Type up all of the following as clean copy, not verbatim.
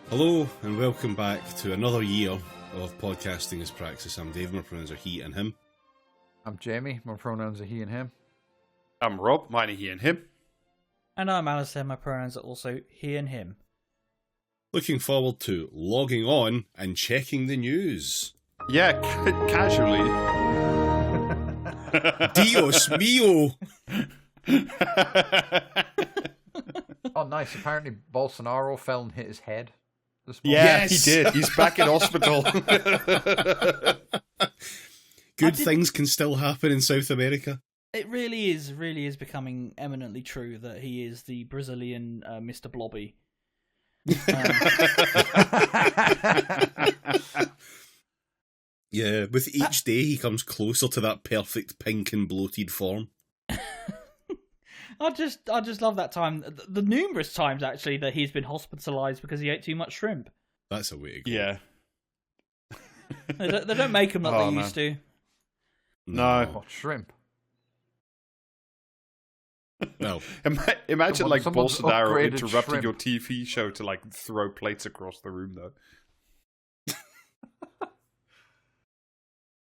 Hello and welcome back to another year of podcasting as praxis. I'm Dave, my pronouns are he and him. I'm Jamie, my pronouns are he and him. I'm Rob, mine are he and him. And I'm Alistair, my pronouns are also he and him. Looking forward to logging on and checking the news. Yeah, casually. Dios mío! Oh, nice. Apparently Bolsonaro fell and hit his head this morning. Yeah, Yes. he did. He's back in hospital. Good things can still happen in South America. It really is becoming eminently true that he is the Brazilian Mr. Blobby. Yeah, with each day he comes closer to that perfect pink and bloated form. I just love that time, the numerous times actually that he's been hospitalised because he ate too much shrimp. That's a way to go. Yeah. They don't make them like they used to. No. Oh, shrimp. Well, Imagine like someone's Bolsonaro upgraded interrupting shrimp. your TV show to like throw plates across the room though.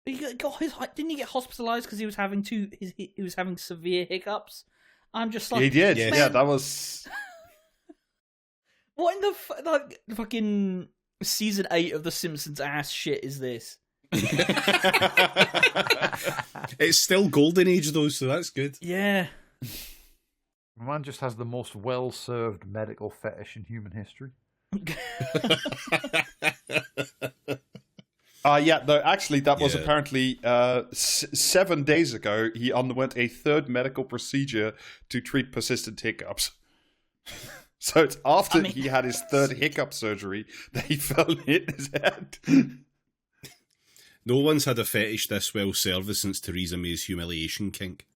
Didn't he get hospitalised because he was having he was having severe hiccups? I'm just like, He did. Yes. Yeah, that was. what in the fucking season 8 of The Simpsons ass shit is this? it's still golden age though, so that's good. Yeah. The man just has the most well-served medical fetish in human history. Yeah, no, actually, that was Yeah. apparently 7 days ago. He underwent a third medical procedure to treat persistent hiccups. So it's after he had his third hiccup surgery that he fell and hit his head. No one's had a fetish this well serviced since Theresa May's humiliation kink.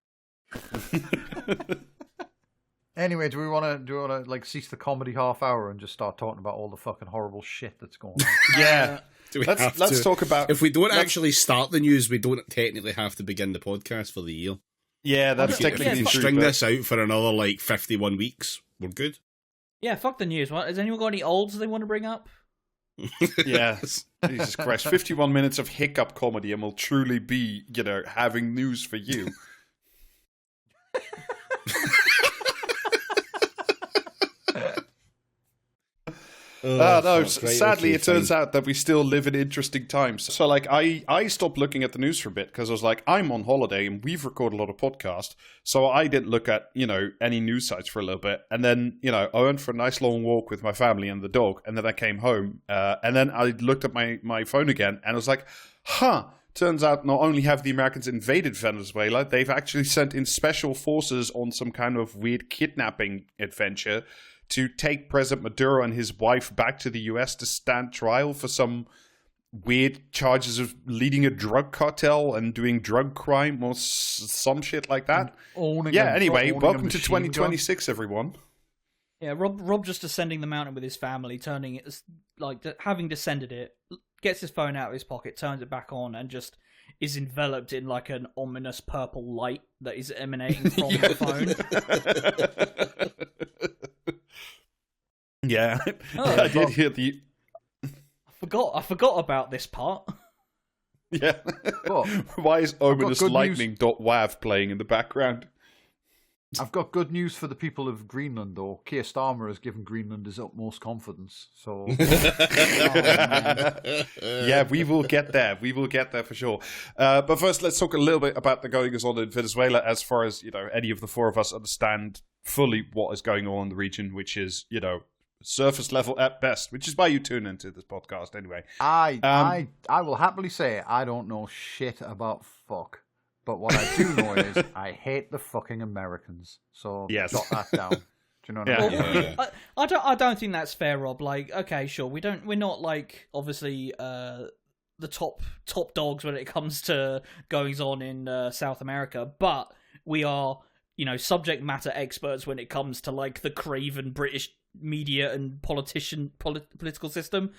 Anyway, do we want to like cease the comedy half hour and just start talking about all the fucking horrible shit that's going on? Yeah. Do we have Let's to? talk about. If we don't actually start the news, we don't technically have to begin the podcast for the year. Yeah, that's If technically we true. string but- this out for another like 51 weeks, we're good. Yeah, fuck the news. What, has anyone got any olds they want to bring up? Yeah, Jesus Christ. 51 minutes of hiccup comedy and we'll truly be, having news for you. No, sadly, it turns out that we still live in interesting times. So, like, I stopped looking at the news for a bit because I was like, I'm on holiday and we've recorded a lot of podcasts. So I didn't look at, any news sites for a little bit. And then, I went for a nice long walk with my family and the dog. And then I came home. And then I looked at my phone again and I was like, turns out not only have the Americans invaded Venezuela, they've actually sent in special forces on some kind of weird kidnapping adventure to take President Maduro and his wife back to the US to stand trial for some weird charges of leading a drug cartel and doing drug crime or some shit like that. Anyway, welcome to 2026, everyone. Yeah, Rob just ascending the mountain with his family, turning it, like, having descended it, gets his phone out of his pocket, turns it back on, and just is enveloped in, like, an ominous purple light that is emanating from the phone. Yeah, Oh, I did hear the... I forgot about this part. Yeah. But Why is ominous good lightning.wav playing in the background? I've got good news for the people of Greenland, though. Keir Starmer has given Greenland his utmost confidence. So, Yeah, we will get there. We will get there for sure. But first, let's talk a little bit about the goings on in Venezuela as far as, any of the four of us understand fully what is going on in the region, which is, surface level at best, which is why you tune into this podcast anyway. I will happily say I don't know shit about fuck. But what I do know is I hate the fucking Americans. So Yes. jot that down. Do you know what Yeah. I mean? Yeah. I don't think that's fair, Rob. Like, okay, sure, we're not like obviously the top dogs when it comes to goings on in South America, but we are, subject matter experts when it comes to like the craven British media and political system.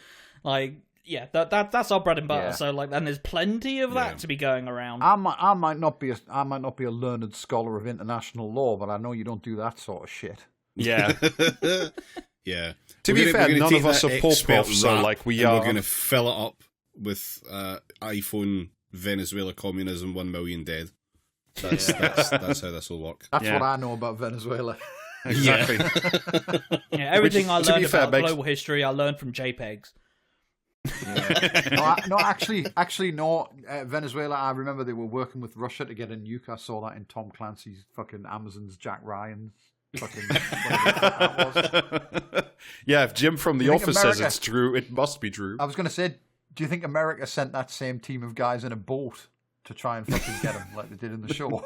Like, yeah, that's our bread and butter. Yeah. So like, and there's plenty of that to be going around. I might not be a learned scholar of international law, but I know you don't do that sort of shit. Yeah. Yeah. To be fair, none of us are Popov, so like we're going to fill it up with iPhone Venezuela communism 1 million dead. That's how this will work. That's what I know about Venezuela. Exactly. Yeah, everything I learned about global history, I learned from JPEGs. Yeah. No, actually, no. Venezuela, I remember they were working with Russia to get a nuke. I saw that in Tom Clancy's fucking Amazon's Jack Ryan's fucking. That was. Yeah, if Jim from The Office says it's true, it must be true. I was going to say, do you think America sent that same team of guys in a boat to try and fucking get him like they did in the show?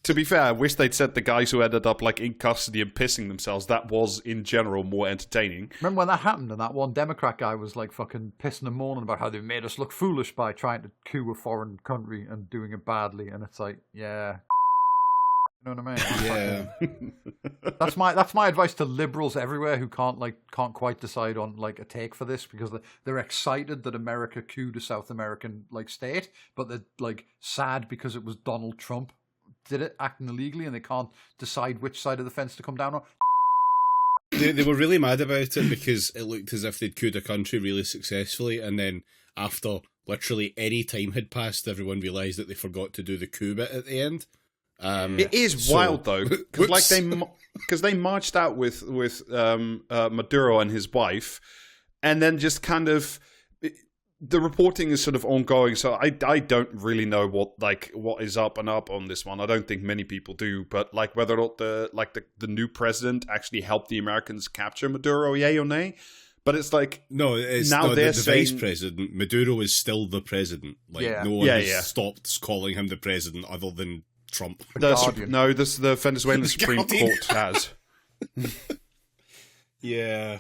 To be fair, I wish they'd sent the guys who ended up like in custody and pissing themselves. That was, in general, more entertaining. Remember when that happened and that one Democrat guy was like fucking pissing and moaning about how they've made us look foolish by trying to coup a foreign country and doing it badly, and it's like, yeah. You know what I mean? Yeah. That's my advice to liberals everywhere who can't quite decide on like a take for this, because they're excited that America couped a South American like state, but they're like sad because it was Donald Trump did it acting illegally, and they can't decide which side of the fence to come down on. They were really mad about it because it looked as if they'd couped a country really successfully, and then after literally any time had passed, everyone realised that they forgot to do the coup bit at the end. It is wild though, because they marched out with Maduro and his wife, and then just kind of the reporting is sort of ongoing. So I don't really know what is up and up on this one. I don't think many people do, but like whether or not the new president actually helped the Americans capture Maduro, yay or nay. But it's like no, it's now the saying, vice president. Maduro is still the president. Like no one has stopped calling him the president other than Trump. The Venezuelan Supreme Court has. Yeah.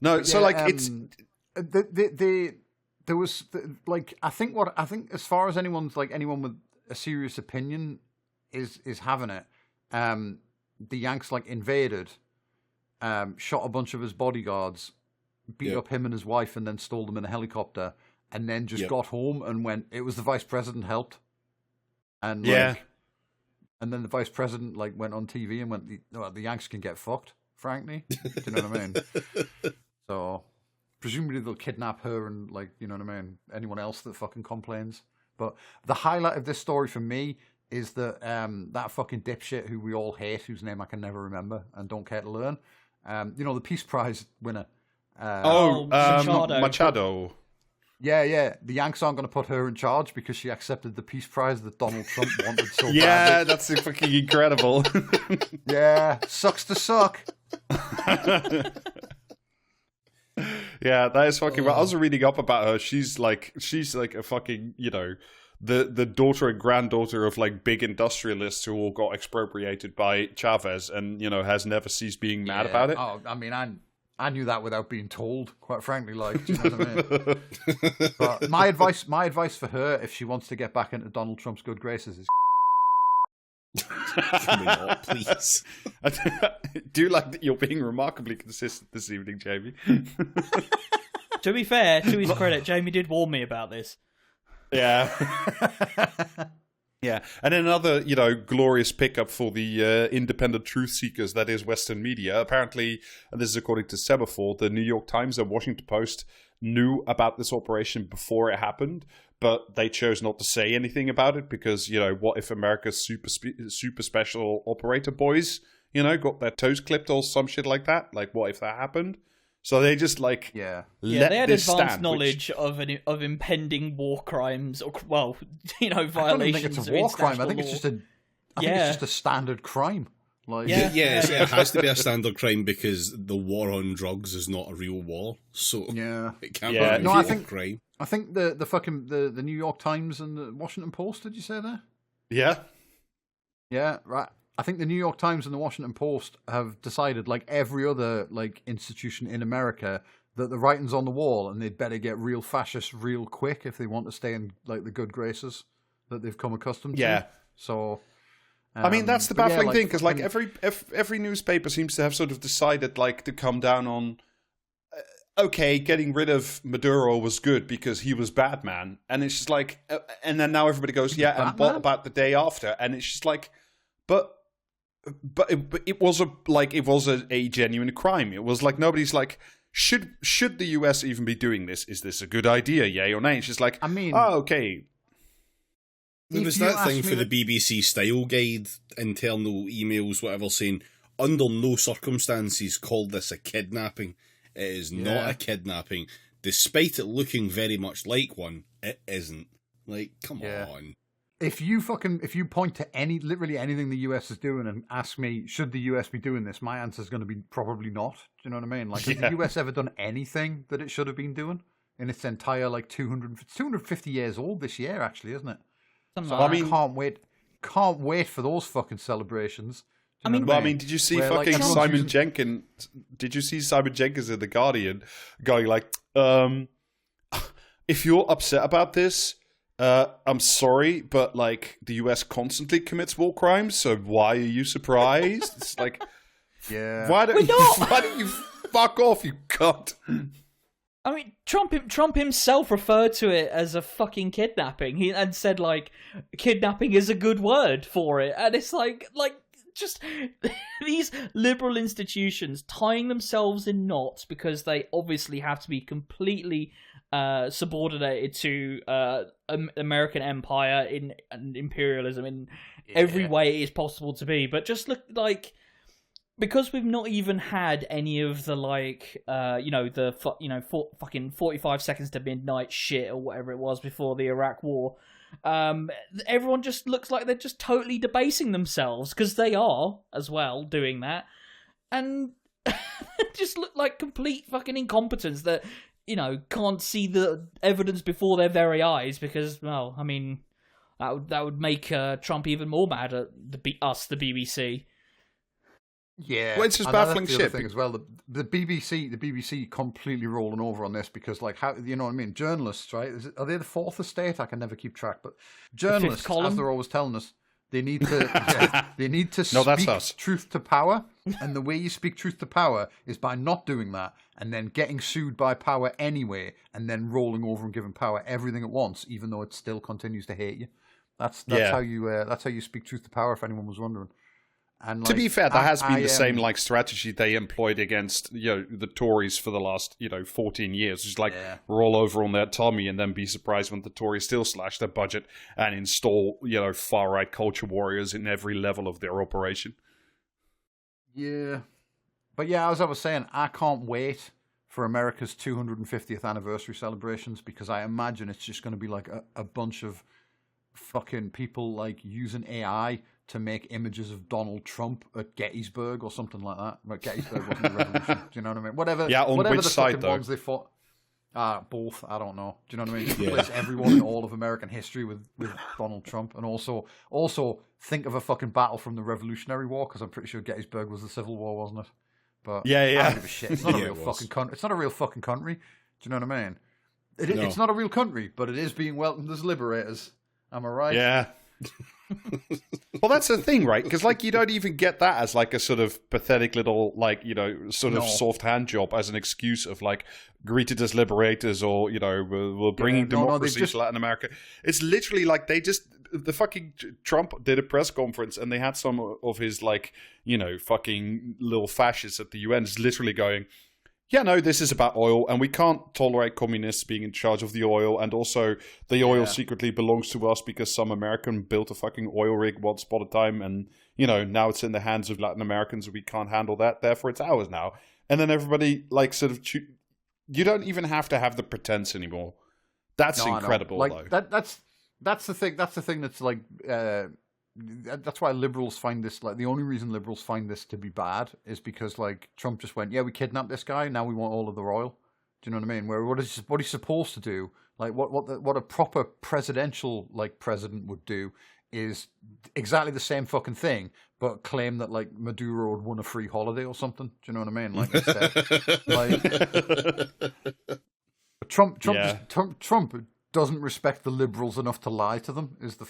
No, so like it's there was like I think as far as anyone with a serious opinion is having it, the Yanks like invaded, shot a bunch of his bodyguards, beat up him and his wife, and then stole them in a helicopter. And then just got home and went. It was the vice president helped, and and then the vice president like went on TV and went, the Yanks can get fucked. Frankly, do you know what I mean? So presumably they'll kidnap her and like, you know what I mean, anyone else that fucking complains. But the highlight of this story for me is that that fucking dipshit who we all hate, whose name I can never remember and don't care to learn. The Peace Prize winner. Machado. Yeah. The Yanks aren't going to put her in charge because she accepted the Peace Prize that Donald Trump wanted so badly. Yeah, that's fucking incredible. Yeah, sucks to suck. Yeah, that is fucking. I was reading up about her. She's like a fucking, the daughter and granddaughter of like big industrialists who all got expropriated by Chavez, and has never ceased being mad about it. Oh, I mean, I knew that without being told, quite frankly. Like, do you know what I mean? But my advice for her, if she wants to get back into Donald Trump's good graces, is can we not, please? I do like that you're being remarkably consistent this evening, Jamie. To be fair, to his credit, Jamie did warn me about this. Yeah. Yeah, and another, glorious pickup for the independent truth seekers, that is Western media. Apparently, and this is according to Semaphore, the New York Times and Washington Post knew about this operation before it happened, but they chose not to say anything about it because, what if America's super special operator boys, got their toes clipped or some shit like that? Like, what if that happened? So they just they had advanced knowledge of impending war crimes, or violations. I don't even think it's a war crime. I think it's just a standard crime. Like, it has to be a standard crime because the war on drugs is not a real war. So it can't be a real crime. I think the fucking the New York Times and the Washington Post. Did you say that? Yeah. Yeah. Right. I think the New York Times and the Washington Post have decided, like every other institution in America, that the writing's on the wall and they'd better get real fascist real quick if they want to stay in the good graces that they've come accustomed to. So, I mean, that's the baffling thing because every newspaper seems to have sort of decided to come down on, okay, getting rid of Maduro was good because he was Batman, and it's just and then now everybody goes, and what about the day after? And it's just but but it was a genuine crime. It was like nobody's like, should the US even be doing this? Is this a good idea? Yay or nay? It's just like, I mean, oh, okay. There was that thing for the BBC style guide, internal emails, whatever, saying, under no circumstances call this a kidnapping. It is not a kidnapping. Despite it looking very much like one, it isn't. Like, come on. If you point to literally anything the US is doing and ask me, should the US be doing this? My answer is going to be probably not. Do you know what I mean? Like, has the US ever done anything that it should have been doing in its entire, like, 250 years old this year, actually, isn't it? So I can't wait for those fucking celebrations. I mean, did you see fucking Simon Jenkins? Did you see Simon Jenkins in The Guardian going like, if you're upset about this, I'm sorry, but like the US constantly commits war crimes, so why are you surprised? It's like, why don't you fuck off, you cunt? I mean, Trump himself referred to it as a fucking kidnapping. And said like, kidnapping is a good word for it, and it's like just these liberal institutions tying themselves in knots because they obviously have to be completely subordinated to American empire and imperialism in every way it is possible to be. But just look like, because we've not even had any of the fucking 45 seconds to midnight shit or whatever it was before the Iraq War. Everyone just looks like they're just totally debasing themselves, because they are as well doing that, and just look like complete fucking incompetence that can't see the evidence before their very eyes, because, well, I mean, that would make Trump even more mad at the BBC. Yeah, well, it's just baffling shit. Thing as well, the BBC completely rolling over on this, because, like, how, you know what I mean? Journalists, right? Are they the fourth estate? I can never keep track, but journalists, as they're always telling us, they need to speak truth to power, and the way you speak truth to power is by not doing that, and then getting sued by power anyway, and then rolling over and giving power everything at once, even though it still continues to hate you. That's how you speak truth to power. If anyone was wondering. And, like, to be fair, that has been the same like strategy they employed against the Tories for the last 14 years. Just like roll over on their tummy and then be surprised when the Tories still slash their budget and install far right culture warriors in every level of their operation. Yeah, but as I was saying, I can't wait for America's 250th anniversary celebrations, because I imagine it's just going to be like a bunch of fucking people like using AI to make images of Donald Trump at Gettysburg or something like that. But Gettysburg wasn't a revolution. Do you know what I mean? Whatever which the side, fucking though? ones they fought. Both. I don't know. Do you know what I mean? Replace everyone in all of American history with Donald Trump. And also think of a fucking battle from the Revolutionary War, because I'm pretty sure Gettysburg was the Civil War, wasn't it? But I don't give a shit. It's not a real fucking country. It's not a real fucking country. Do you know what I mean? It's not a real country, but it is being welcomed as liberators. Am I right? Yeah. Well, that's the thing, right? Because like you don't even get that as like a sort of pathetic little soft hand job as an excuse of like greeted as liberators, or we're bringing democracy to Latin America. It's literally like the fucking Trump did a press conference and they had some of his fucking little fascists at the UN just literally going, yeah, no, this is about oil, and we can't tolerate communists being in charge of the oil, and also the oil secretly belongs to us because some American built a fucking oil rig once upon a time, and, now it's in the hands of Latin Americans, and we can't handle that, therefore it's ours now. And then everybody, you don't even have to have the pretense anymore. That's incredible, though. That's the thing. That's the thing that's like... that's why liberals find this, like, the only reason liberals find this to be bad is because, like, Trump just went, we kidnapped this guy, now we want all of the oil. Do you know what I mean? Where what he's supposed to do, like what a proper presidential president would do, is exactly the same fucking thing, but claim that like Maduro had won a free holiday or something. Do you know what I mean? Like instead, Trump doesn't respect the liberals enough to lie to them is the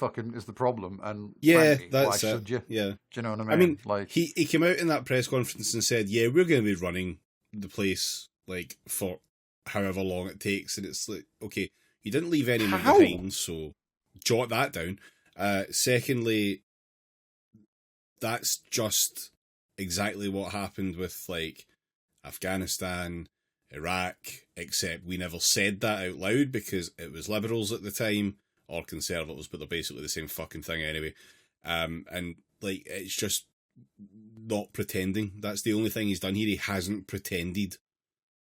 problem. And frankly, that's why it. should you? Yeah. Do you know what I mean? I mean, like he came out in that press conference and said, "Yeah, we're going to be running the place for however long it takes." And it's like, okay, he didn't leave anyone behind, so jot that down. Secondly, that's just exactly what happened with, like, Afghanistan, Iraq, except we never said that out loud because it was liberals at the time, or conservatives, but they're basically the same fucking thing anyway. And, like, it's just not pretending. That's the only thing he's done here. He hasn't pretended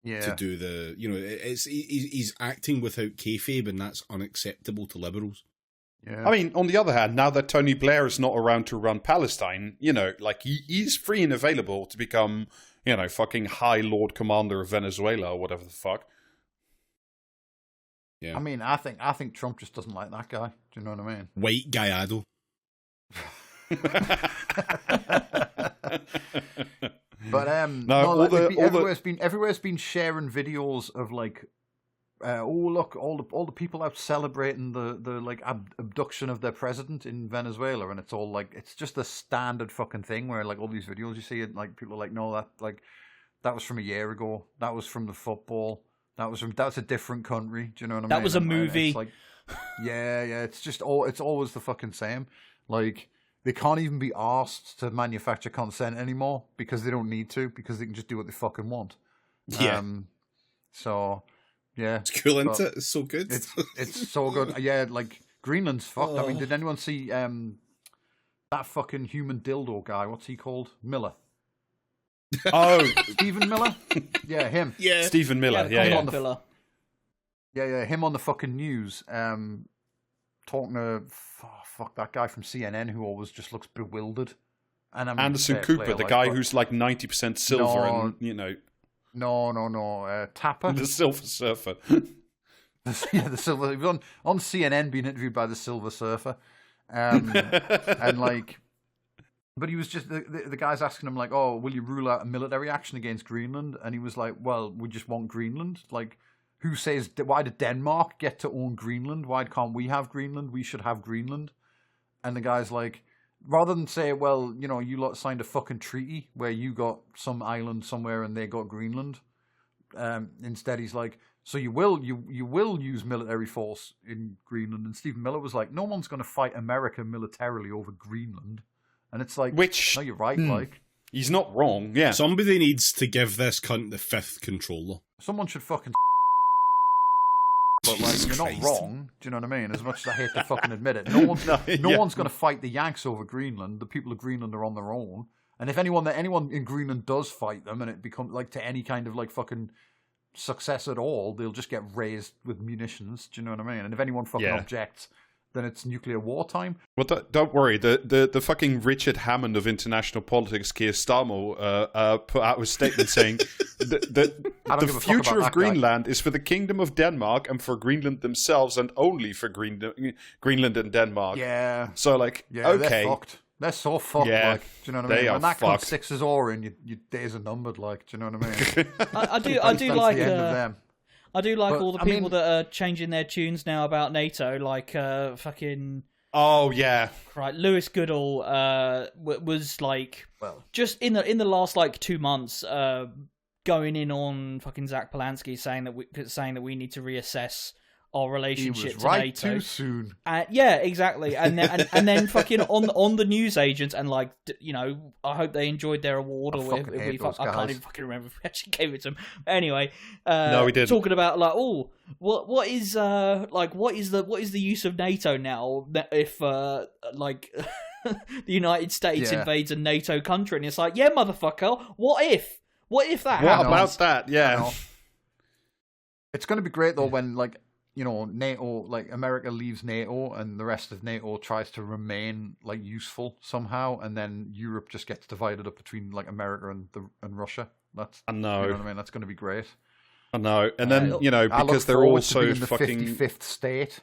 to do the, he's acting without kayfabe, and that's unacceptable to liberals. Yeah. I mean, on the other hand, now that Tony Blair is not around to run Palestine, like he's free and available to become, fucking High Lord Commander of Venezuela or whatever the fuck. Yeah. I mean, I think Trump just doesn't like that guy. Do you know what I mean? White Gallardo. But everywhere's been sharing videos of like, look, all the people out celebrating the like abduction of their president in Venezuela, and it's all like, it's just a standard fucking thing where like all these videos you see it, like people are like, no, that was from a year ago, that was from the football, that's a different country. Do you know what I mean? That was a movie. It's like, yeah, it's always the fucking same. Like, they can't even be asked to manufacture consent anymore because they don't need to, because they can just do what they fucking want. Yeah. So, yeah. It's cool, isn't it? It's so good. It's so good. Yeah, like, Greenland's fucked. I mean, did anyone see that fucking human dildo guy? What's he called? Miller. Oh. Stephen Miller? Yeah, him. Yeah. Stephen Miller, yeah. Miller. Yeah, him on the fucking news, talking to fuck that guy from CNN who always just looks bewildered. And I mean, Anderson Cooper, the guy who's like 90% silver, and No, Tapper, the Silver Surfer. The Silver. He was on CNN being interviewed by the Silver Surfer, and like, but he was just the guy's asking him like, "Oh, will you rule out a military action against Greenland?" And he was like, "Well, we just want Greenland, like." Who says, why did Denmark get to own Greenland? Why can't we have Greenland? We should have Greenland. And the guy's like, rather than say, well, you lot signed a fucking treaty where you got some island somewhere and they got Greenland. Instead, he's like, so you will use military force in Greenland. And Stephen Miller was like, no one's going to fight America militarily over Greenland. And it's like, no, you're right, like. He's not wrong, yeah. Somebody needs to give this cunt the fifth controller. Someone should fucking... But like, you're not wrong. Do you know what I mean? As much as I hate to fucking admit it, no one's going to fight the Yanks over Greenland. The people of Greenland are on their own. And if anyone in Greenland does fight them, and it becomes like to any kind of like fucking success at all, they'll just get raised with munitions. Do you know what I mean? And if anyone fucking objects, then it's nuclear wartime. Well, don't worry. The fucking Richard Hammond of international politics, Keir Starmer, put out a statement saying the future of Greenland is for the Kingdom of Denmark and for Greenland themselves, and only for Greenland and Denmark. Yeah. So, like, yeah, okay. They're fucked. They're so fucked, yeah, like, do you know what I mean? When that fucked. sixes or in, your days are numbered, like, do you know what I mean? I do like the end of them. I do like all the people that are changing their tunes now about NATO, like fucking. Oh yeah, right. Lewis Goodall was like, just in the last like 2 months, going in on fucking Zach Polanski, saying that we need to reassess our relationship he was to right NATO too soon. Yeah, exactly. And then fucking on the news agents, and like, I hope they enjoyed their award, or if we I can't even fucking remember if we actually gave it to them. Anyway, no, we didn't. Talking about like, what is the use of NATO now if like the United States invades a NATO country, and it's like, yeah, motherfucker, what if that happens? What about that? Yeah, it's going to be great though when like, NATO, like America leaves NATO and the rest of NATO tries to remain like useful somehow, and then Europe just gets divided up between like America and Russia. I know. You know what I mean? That's going to be great. I know. And then, because they're all so the fucking 55th state.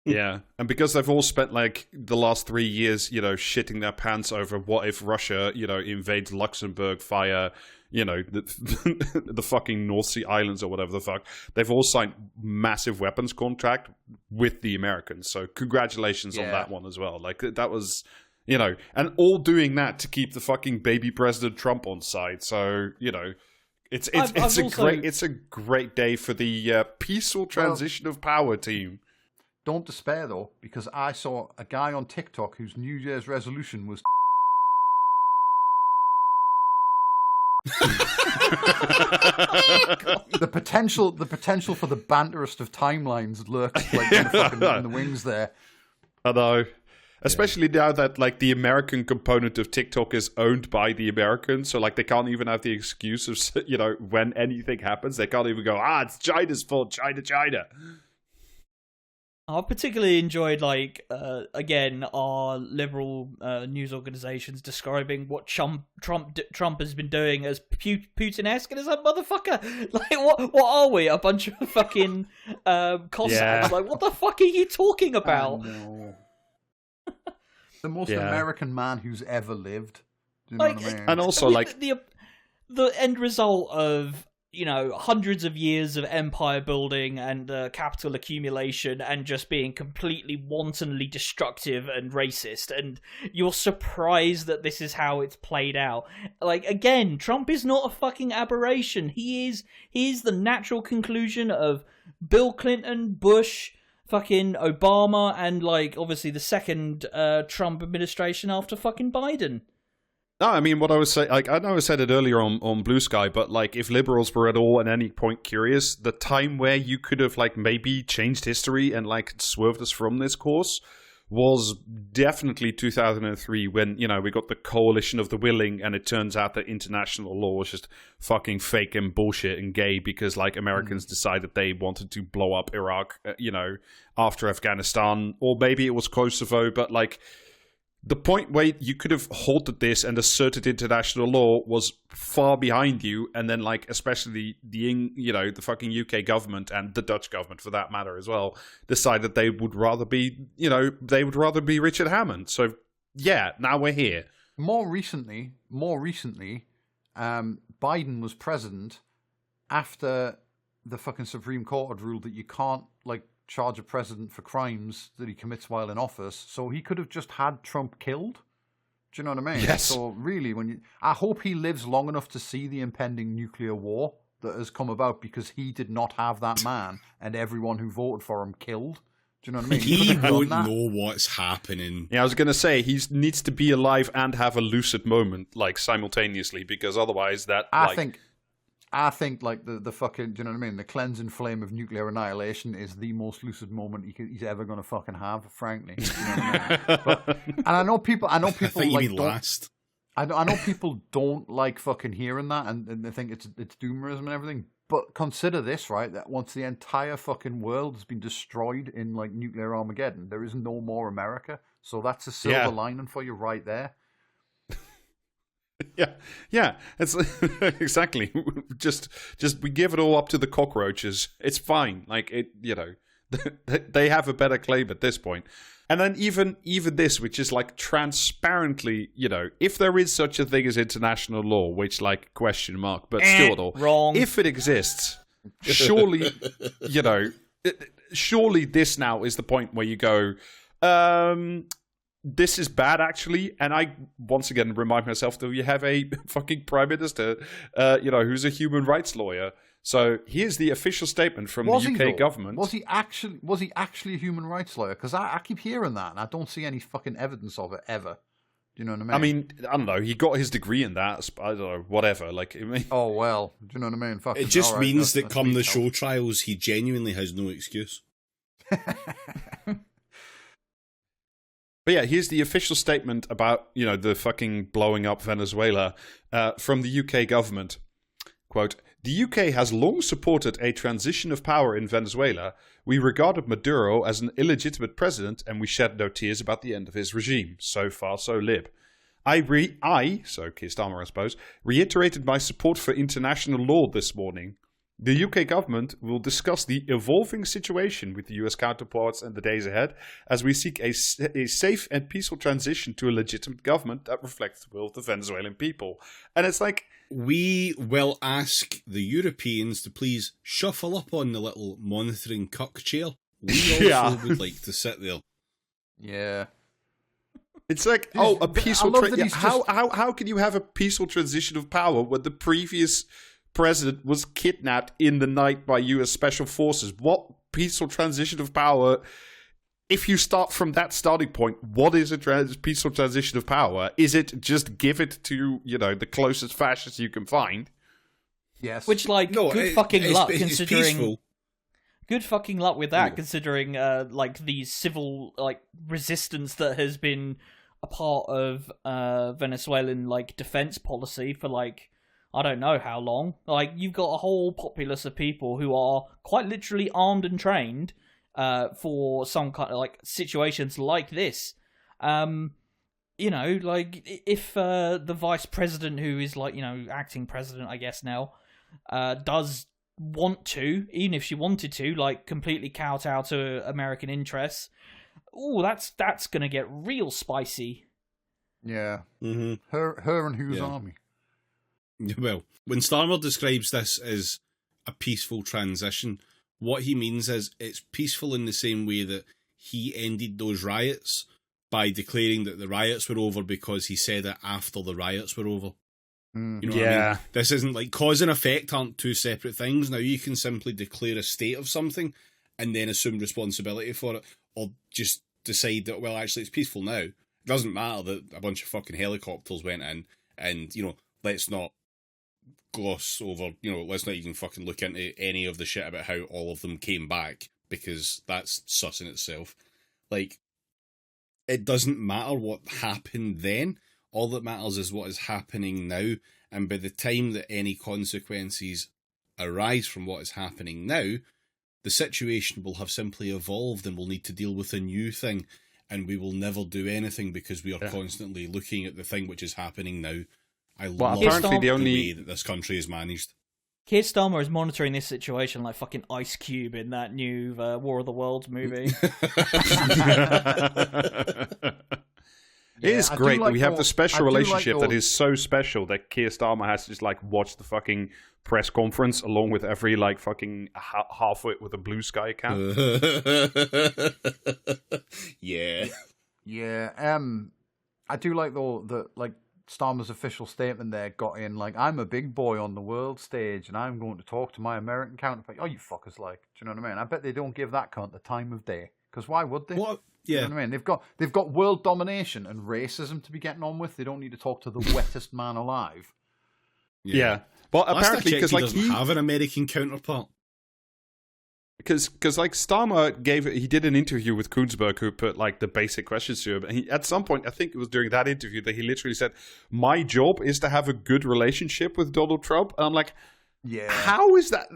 Yeah, and because they've all spent like the last 3 years, shitting their pants over what if Russia, invades Luxembourg via, the fucking North Sea Islands or whatever the fuck. They've all signed massive weapons contract with the Americans. So congratulations on that one as well. Like that was, and all doing that to keep the fucking baby President Trump on side. So, it's a great day for the peaceful transition of power team. Don't despair though, because I saw a guy on TikTok whose New Year's resolution was The potential for the banterest of timelines lurks like in the wings there. I know. Especially now that like the American component of TikTok is owned by the Americans, so like they can't even have the excuse of, you know, when anything happens, they can't even go, it's China's fault, China. I've particularly enjoyed, like, again, our liberal news organizations describing what Trump has been doing as Putin-esque, and it's like, motherfucker, like, what are we? A bunch of fucking Cossacks? Yeah. Like, what the fuck are you talking about? The most American man who's ever lived. Do you know what I mean? And also, like, the end result of, you know, hundreds of years of empire building and capital accumulation and just being completely wantonly destructive and racist, and you're surprised that this is how it's played out. Like, again, Trump is not a fucking aberration. He is the natural conclusion of Bill Clinton, Bush, fucking Obama, and, like, obviously the second Trump administration after fucking Biden. No, I mean, what I was saying, like, I know I said it earlier on Blue Sky, but, like, if liberals were at all at any point curious, the time where you could have, like, maybe changed history and, like, swerved us from this course was definitely 2003 when, you know, we got the coalition of the willing, and it turns out that international law was just fucking fake and bullshit and gay because, like, Americans decided they wanted to blow up Iraq, you know, after Afghanistan, or maybe it was Kosovo, but, like, the point where you could have halted this and asserted international law was far behind you, and then, like, especially the fucking UK government and the Dutch government, for that matter as well, decided they would rather be, you know, Richard Hammond. So yeah, now we're here. More recently, Biden was president after the fucking Supreme Court had ruled that you can't, like, charge a president for crimes that he commits while in office, so he could have just had Trump killed. Do you know what I mean? Yes. So really, I hope he lives long enough to see the impending nuclear war that has come about because he did not have that man and everyone who voted for him killed. Do you know what I mean? He won't know what's happening. Yeah, I was going to say, he needs to be alive and have a lucid moment, like, simultaneously, because otherwise I think, like, the fucking, do you know what I mean? The cleansing flame of nuclear annihilation is the most lucid moment he's ever going to fucking have, frankly. You know what I mean? And I know people I think like, you'd be last. I know people don't like fucking hearing that, and they think it's doomerism and everything. But consider this, right? That once the entire fucking world has been destroyed in, like, nuclear Armageddon, there is no more America. So that's a silver lining for you right there. Yeah, it's exactly. Just we give it all up to the cockroaches. It's fine. Like, it, you know, they have a better claim at this point. And then even this, which is, like, transparently, you know, if there is such a thing as international law, which, like, question mark, but still at all, wrong. If it exists, surely, you know, surely this now is the point where you go, this is bad, actually, and I once again remind myself that we have a fucking prime minister, you know, who's a human rights lawyer. So here's the official statement from the UK government. Was he actually a human rights lawyer? Because I keep hearing that, and I don't see any fucking evidence of it ever. Do you know what I mean? I mean, I don't know. He got his degree in that. I don't know. Whatever. Like, I mean, oh well. Do you know what I mean? Fucking, it just means that come the show trials, he genuinely has no excuse. But yeah, here's the official statement about, you know, the fucking blowing up Venezuela from the UK government. Quote, "The UK has long supported a transition of power in Venezuela. We regarded Maduro as an illegitimate president, and we shed no tears about the end of his regime. So far, so lib. So Keir Starmer, I suppose, reiterated my support for international law this morning. The UK government will discuss the evolving situation with the US counterparts in the days ahead as we seek a safe and peaceful transition to a legitimate government that reflects the will of the Venezuelan people." And it's like, we will ask the Europeans to please shuffle up on the little monitoring cuck chair. We also would like to sit there. Yeah. It's like, a peaceful how can you have a peaceful transition of power when the previous president was kidnapped in the night by US special forces? What peaceful transition of power if you start from that starting point, what is a peaceful transition of power? Is it just give it to, the closest fascist you can find? Yes. Which, like, good fucking luck, considering... peaceful. Good fucking luck with that, considering, the civil, resistance that has been a part of Venezuelan, defense policy for, I don't know how long. You've got a whole populace of people who are quite literally armed and trained for some kind of, situations like this. If the vice president, who is, acting president, I guess now, does want to, even if she wanted to, completely kowtow to American interests, that's gonna get real spicy. Yeah. Mm-hmm. Her and whose army? Well, when Starmer describes this as a peaceful transition, what he means is it's peaceful in the same way that he ended those riots by declaring that the riots were over because he said it after the riots were over. You know what I mean? This isn't cause and effect aren't two separate things. Now you can simply declare a state of something and then assume responsibility for it, or just decide that, well, actually it's peaceful now. It doesn't matter that a bunch of fucking helicopters went in, and let's not gloss over, let's not even fucking look into any of the shit about how all of them came back, because that's sus in itself. It doesn't matter what happened then. All that matters is what is happening now, and by the time that any consequences arise from what is happening now, the situation will have simply evolved and we'll need to deal with a new thing, and we will never do anything because we are constantly looking at the thing which is happening now. I love the way that this country is managed. Keir Starmer is monitoring this situation like fucking Ice Cube in that new War of the Worlds movie. It is great that we have the special relationship that is so special that Keir Starmer has to just watch the fucking press conference along with every fucking half-wit with a blue sky account. Yeah. I do like though that Starmer's official statement there got in I'm a big boy on the world stage and I'm going to talk to my American counterpart. Oh, you fuckers! Do you know what I mean? I bet they don't give that cunt the time of day, because why would they? What? Yeah. You know what I mean? They've got world domination and racism to be getting on with. They don't need to talk to the wettest man alive. Yeah. Well, apparently, because he doesn't have an American counterpart. Because Starmer he did an interview with Koonsberg, who put the basic questions to him, and at some point, I think it was during that interview, that he literally said, "My job is to have a good relationship with Donald Trump." And I'm like, yeah. How is that?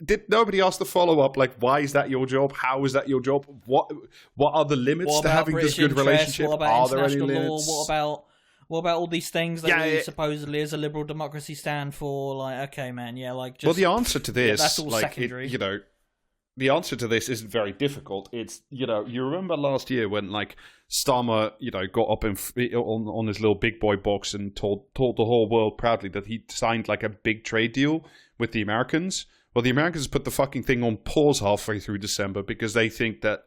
Did nobody ask the follow up? Why is that your job? How is that your job? What are the limits to having this good relationship? What about are there any international limits? law? What about all these things that we supposedly as a liberal democracy stand for? Okay, man, just... Well, the answer to this, that's all secondary. The answer to this isn't very difficult. It's, you remember last year when, Starmer, got up on his little big boy box and told the whole world proudly that he signed, a big trade deal with the Americans. Well, the Americans put the fucking thing on pause halfway through December because they think that,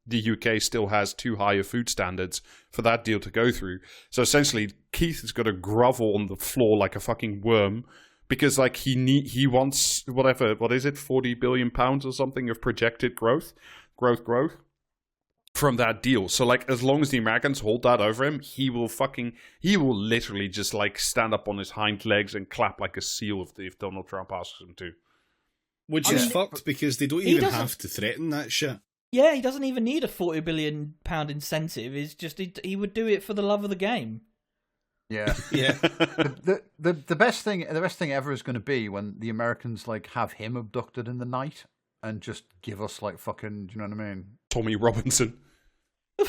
the UK still has too high of food standards for that deal to go through. So essentially, Keith has got to grovel on the floor like a fucking worm because, he wants, what is it, £40 billion or something of projected growth from that deal. So, as long as the Americans hold that over him, he will literally just, stand up on his hind legs and clap like a seal if Donald Trump asks him to. Which is fucked because they don't even have to threaten that shit. Yeah, he doesn't even need a £40 billion incentive. It's just he would do it for the love of the game. Yeah, yeah. The best thing ever is going to be when the Americans have him abducted in the night and just give us fucking. Do you know what I mean? Tommy Robinson.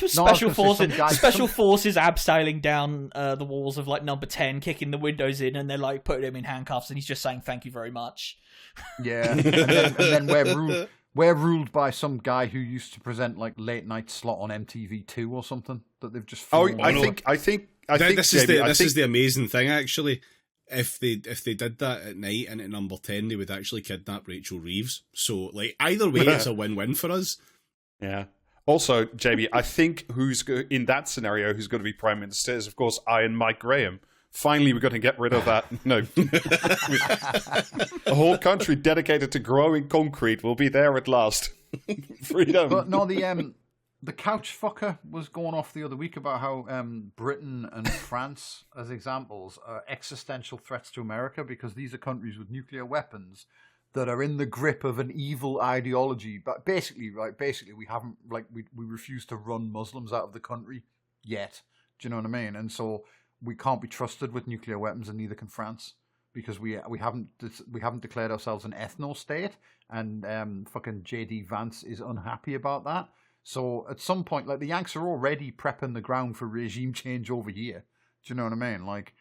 Special forces abseiling down the walls of number 10, kicking the windows in, and they're putting him in handcuffs, and he's just saying thank you very much. Yeah, and then we're ruled by some guy who used to present late night slot on MTV2 or something that they've just. I think this is the amazing thing actually. If they did that at night and at number 10, they would actually kidnap Rachel Reeves. So either way, it's a win-win for us. Yeah. Also, JB, I think in that scenario who's going to be Prime Minister is, of course, Iron Mike Graham. Finally, we're going to get rid of that. A whole country dedicated to growing concrete will be there at last. Freedom. But no, the couch fucker was going off the other week about how Britain and France, as examples, are existential threats to America because these are countries with nuclear weapons that are in the grip of an evil ideology. But basically, we haven't we refuse to run Muslims out of the country yet. Do you know what I mean? And so we can't be trusted with nuclear weapons, and neither can France, because we haven't declared ourselves an ethno state, and fucking JD Vance is unhappy about that. So at some point, like, the Yanks are already prepping the ground for regime change over here. Do you know what I mean? Like,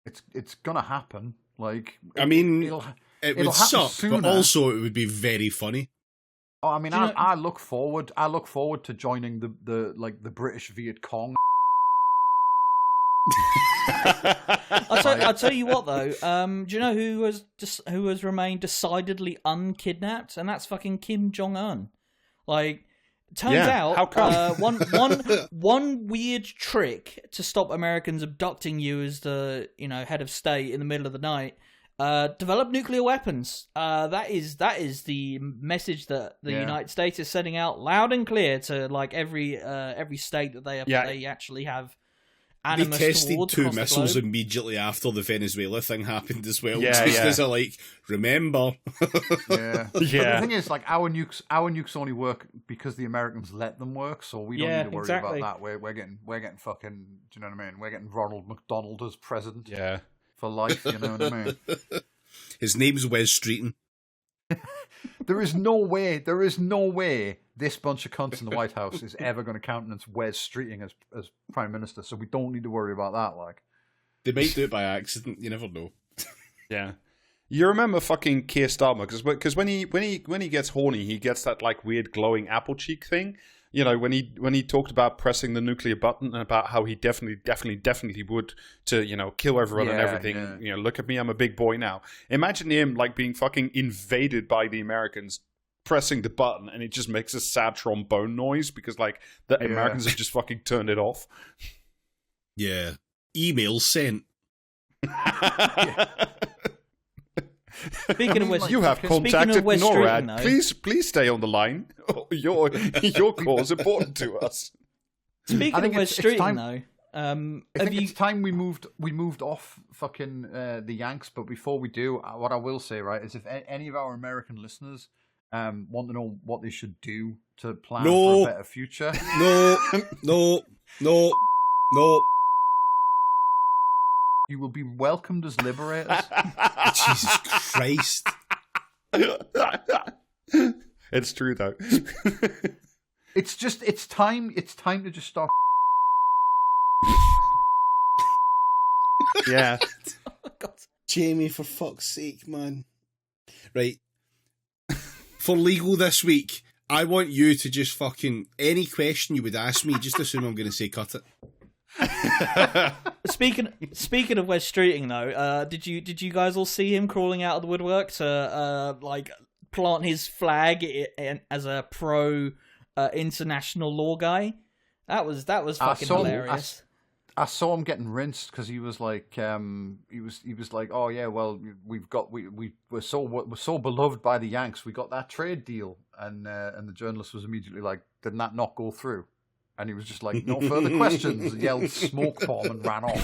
it's gonna happen. Like, I mean, it would suck, sooner. but also it would be very funny. Oh, I mean, I look forward to joining the British Viet Cong. I'll tell you what though. Do you know who has remained decidedly unkidnapped? And that's fucking Kim Jong-un. Like, turns out, how come? one weird trick to stop Americans abducting you as the head of state in the middle of the night. Develop nuclear weapons. That is the message that the United States is sending out loud and clear to like every state that they actually have. They tested 2 missiles immediately after the Venezuela thing happened as well. Yeah, just like, remember. Yeah. But the thing is, like, our nukes only work because the Americans let them work, so we don't need to worry about that. We're getting fucking, do you know what I mean? We're getting Ronald McDonald as president. Yeah. For life, you know what I mean? His name's Wes Streeton. There is no way this bunch of cunts in the White House is ever going to countenance Wes Streeting as Prime Minister, so we don't need to worry about that. Like, they might do it by accident. You never know. Yeah, you remember fucking Keir Starmer because when he gets horny, he gets that like weird glowing apple cheek thing. You know, when he talked about pressing the nuclear button and about how he definitely would to kill everyone and everything. Yeah. Look at me, I'm a big boy now. Imagine him like being fucking invaded by the Americans, pressing the button, and it just makes a sad trombone noise because like the Americans have just fucking turned it off. Yeah, email sent. Speaking of West, you have contacted NORAD. Streeting, please stay on the line. Your call is important to us. Speaking of West Streeting, though, I think it's time we moved off fucking the Yanks. But before we do, what I will say, right, is if any of our American listeners want to know what they should do to plan for a better future, no. You will be welcomed as liberators. Jesus Christ. It's true though. It's time to just stop. Yeah. Oh, God. Jamie, for fuck's sake, man. Right. For legal this week, I want you to just fucking any question you would ask me, just assume I'm going to say cut it. Speaking of Wes Streeting though, did you guys all see him crawling out of the woodwork to like plant his flag as a pro international law guy? That was fucking hilarious. I saw him getting rinsed because he was like, he was like, oh yeah, well we're so beloved by the Yanks, we got that trade deal, and the journalist was immediately like, didn't that not go through? And he was just like, no further questions, yelled smoke bomb and ran off.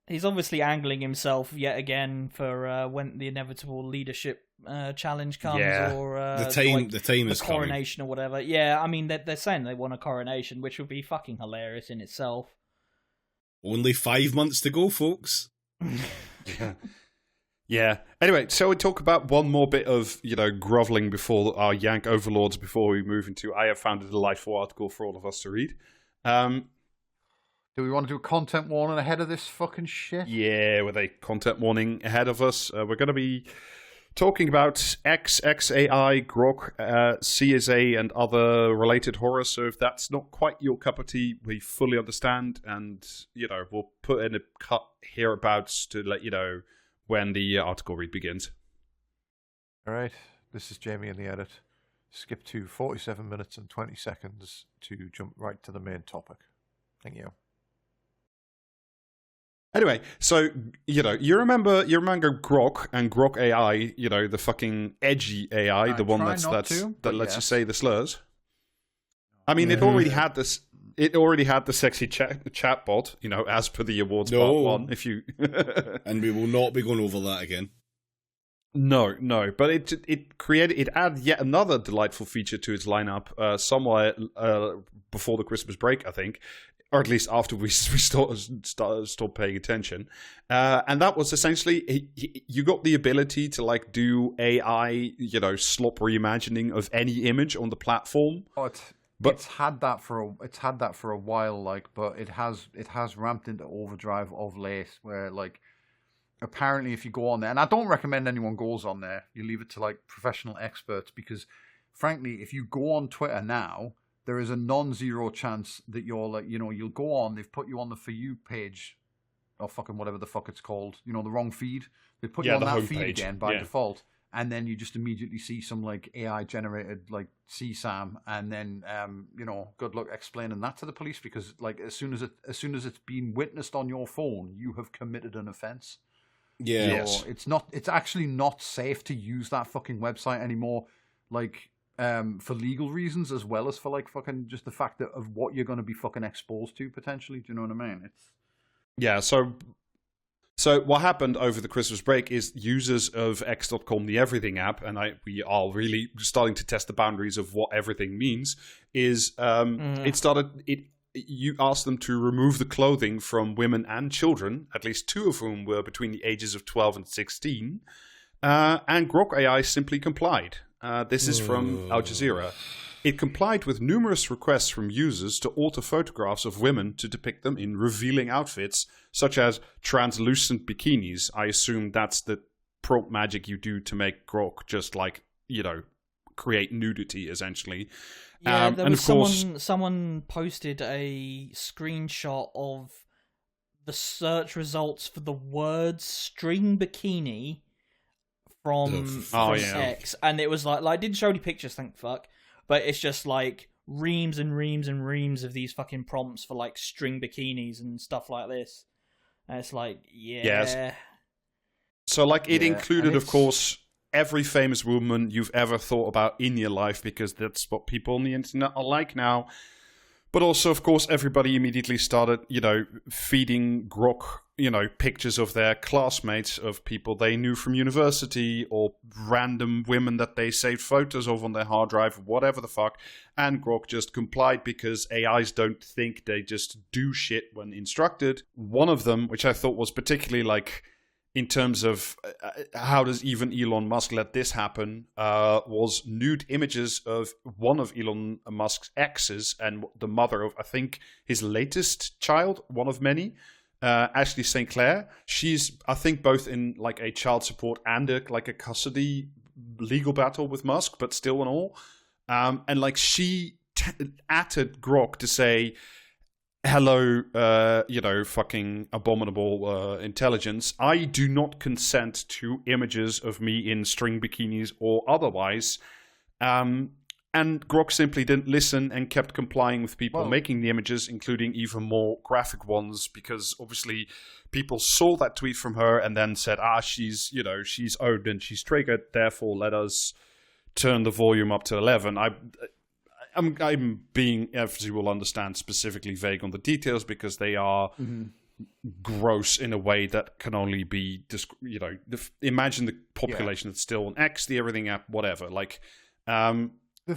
He's obviously angling himself yet again for when the inevitable leadership challenge comes, or the time is coronation coming. Or whatever. Yeah, I mean they're saying they want a coronation, which would be fucking hilarious in itself. Only 5 months to go, folks. Yeah. Yeah. Anyway, so we talk about one more bit of, groveling before our Yank overlords before we move into I have found a delightful article for all of us to read. Do we want to do a content warning ahead of this fucking shit? Yeah, with a content warning ahead of us. We're going to be talking about XXAI, Groky, CSA, and other related horror. So if that's not quite your cup of tea, we fully understand. And, we'll put in a cut hereabouts to let you know when the article read begins. All right, this is Jamie in the edit. Skip to 47 minutes and 20 seconds to jump right to the main topic. Thank you. Anyway, so you remember Grok and Grok AI, the fucking edgy AI, the one that lets you say the slurs. I mean, it already had this. It already had the sexy chatbot, as per the awards part one. If you and we will not be going over that again. No, but it added yet another delightful feature to its lineup somewhere before the Christmas break, I think. Or at least after we stopped paying attention. And that was essentially, you got the ability to do AI, slop reimagining of any image on the platform. It's had that for a while, but it has ramped into overdrive of late, where apparently if you go on there, and I don't recommend anyone goes on there, you leave it to professional experts, because frankly, if you go on Twitter now, there is a non-zero chance that you're you'll go on, they've put you on the For You page, or fucking whatever the fuck it's called, the wrong feed. They put you on that feed again by default, and then you just immediately see some AI generated CSAM, and then good luck explaining that to the police, because as soon as it's been witnessed on your phone, you have committed an offense. Yeah. So it's actually not safe to use that fucking website anymore. For legal reasons, as well as for fucking just the fact of what you're going to be fucking exposed to potentially. Do you know what I mean? So what happened over the Christmas break is users of X.com, the Everything app, and we are really starting to test the boundaries of what everything means. Is you asked them to remove the clothing from women and children, at least two of whom were between the ages of 12 and 16, and Grok AI simply complied. This is from Al Jazeera. It complied with numerous requests from users to alter photographs of women to depict them in revealing outfits, such as translucent bikinis. I assume that's the prompt magic you do to make Grok just create nudity, essentially. Yeah, there was someone posted a screenshot of the search results for the word string bikini from X, and it was it didn't show any pictures, thank fuck, but it's just reams and reams and reams of these fucking prompts for string bikinis and stuff like this, and it's yes. So it included, of course, every famous woman you've ever thought about in your life, because that's what people on the internet are like now. But also, of course, everybody immediately started, feeding Grok, pictures of their classmates, of people they knew from university, or random women that they saved photos of on their hard drive, whatever the fuck. And Grok just complied, because AIs don't think, they just do shit when instructed. One of them, which I thought was particularly in terms of how does even Elon Musk let this happen, was nude images of one of Elon Musk's exes and the mother of, I think, his latest child, one of many, Ashley St. Clair. She's, I think, both in a child support and a custody legal battle with Musk, but still and all. And she atted Grok to say, hello, fucking abominable intelligence. I do not consent to images of me in string bikinis or otherwise. And Grok simply didn't listen and kept complying with people making the images, including even more graphic ones, because obviously people saw that tweet from her and then said, she's owned and she's triggered, therefore let us turn the volume up to 11. I'm being, as you will understand, specifically vague on the details, because they are gross in a way that can only be, imagine the population that's still on X, the Everything app, whatever.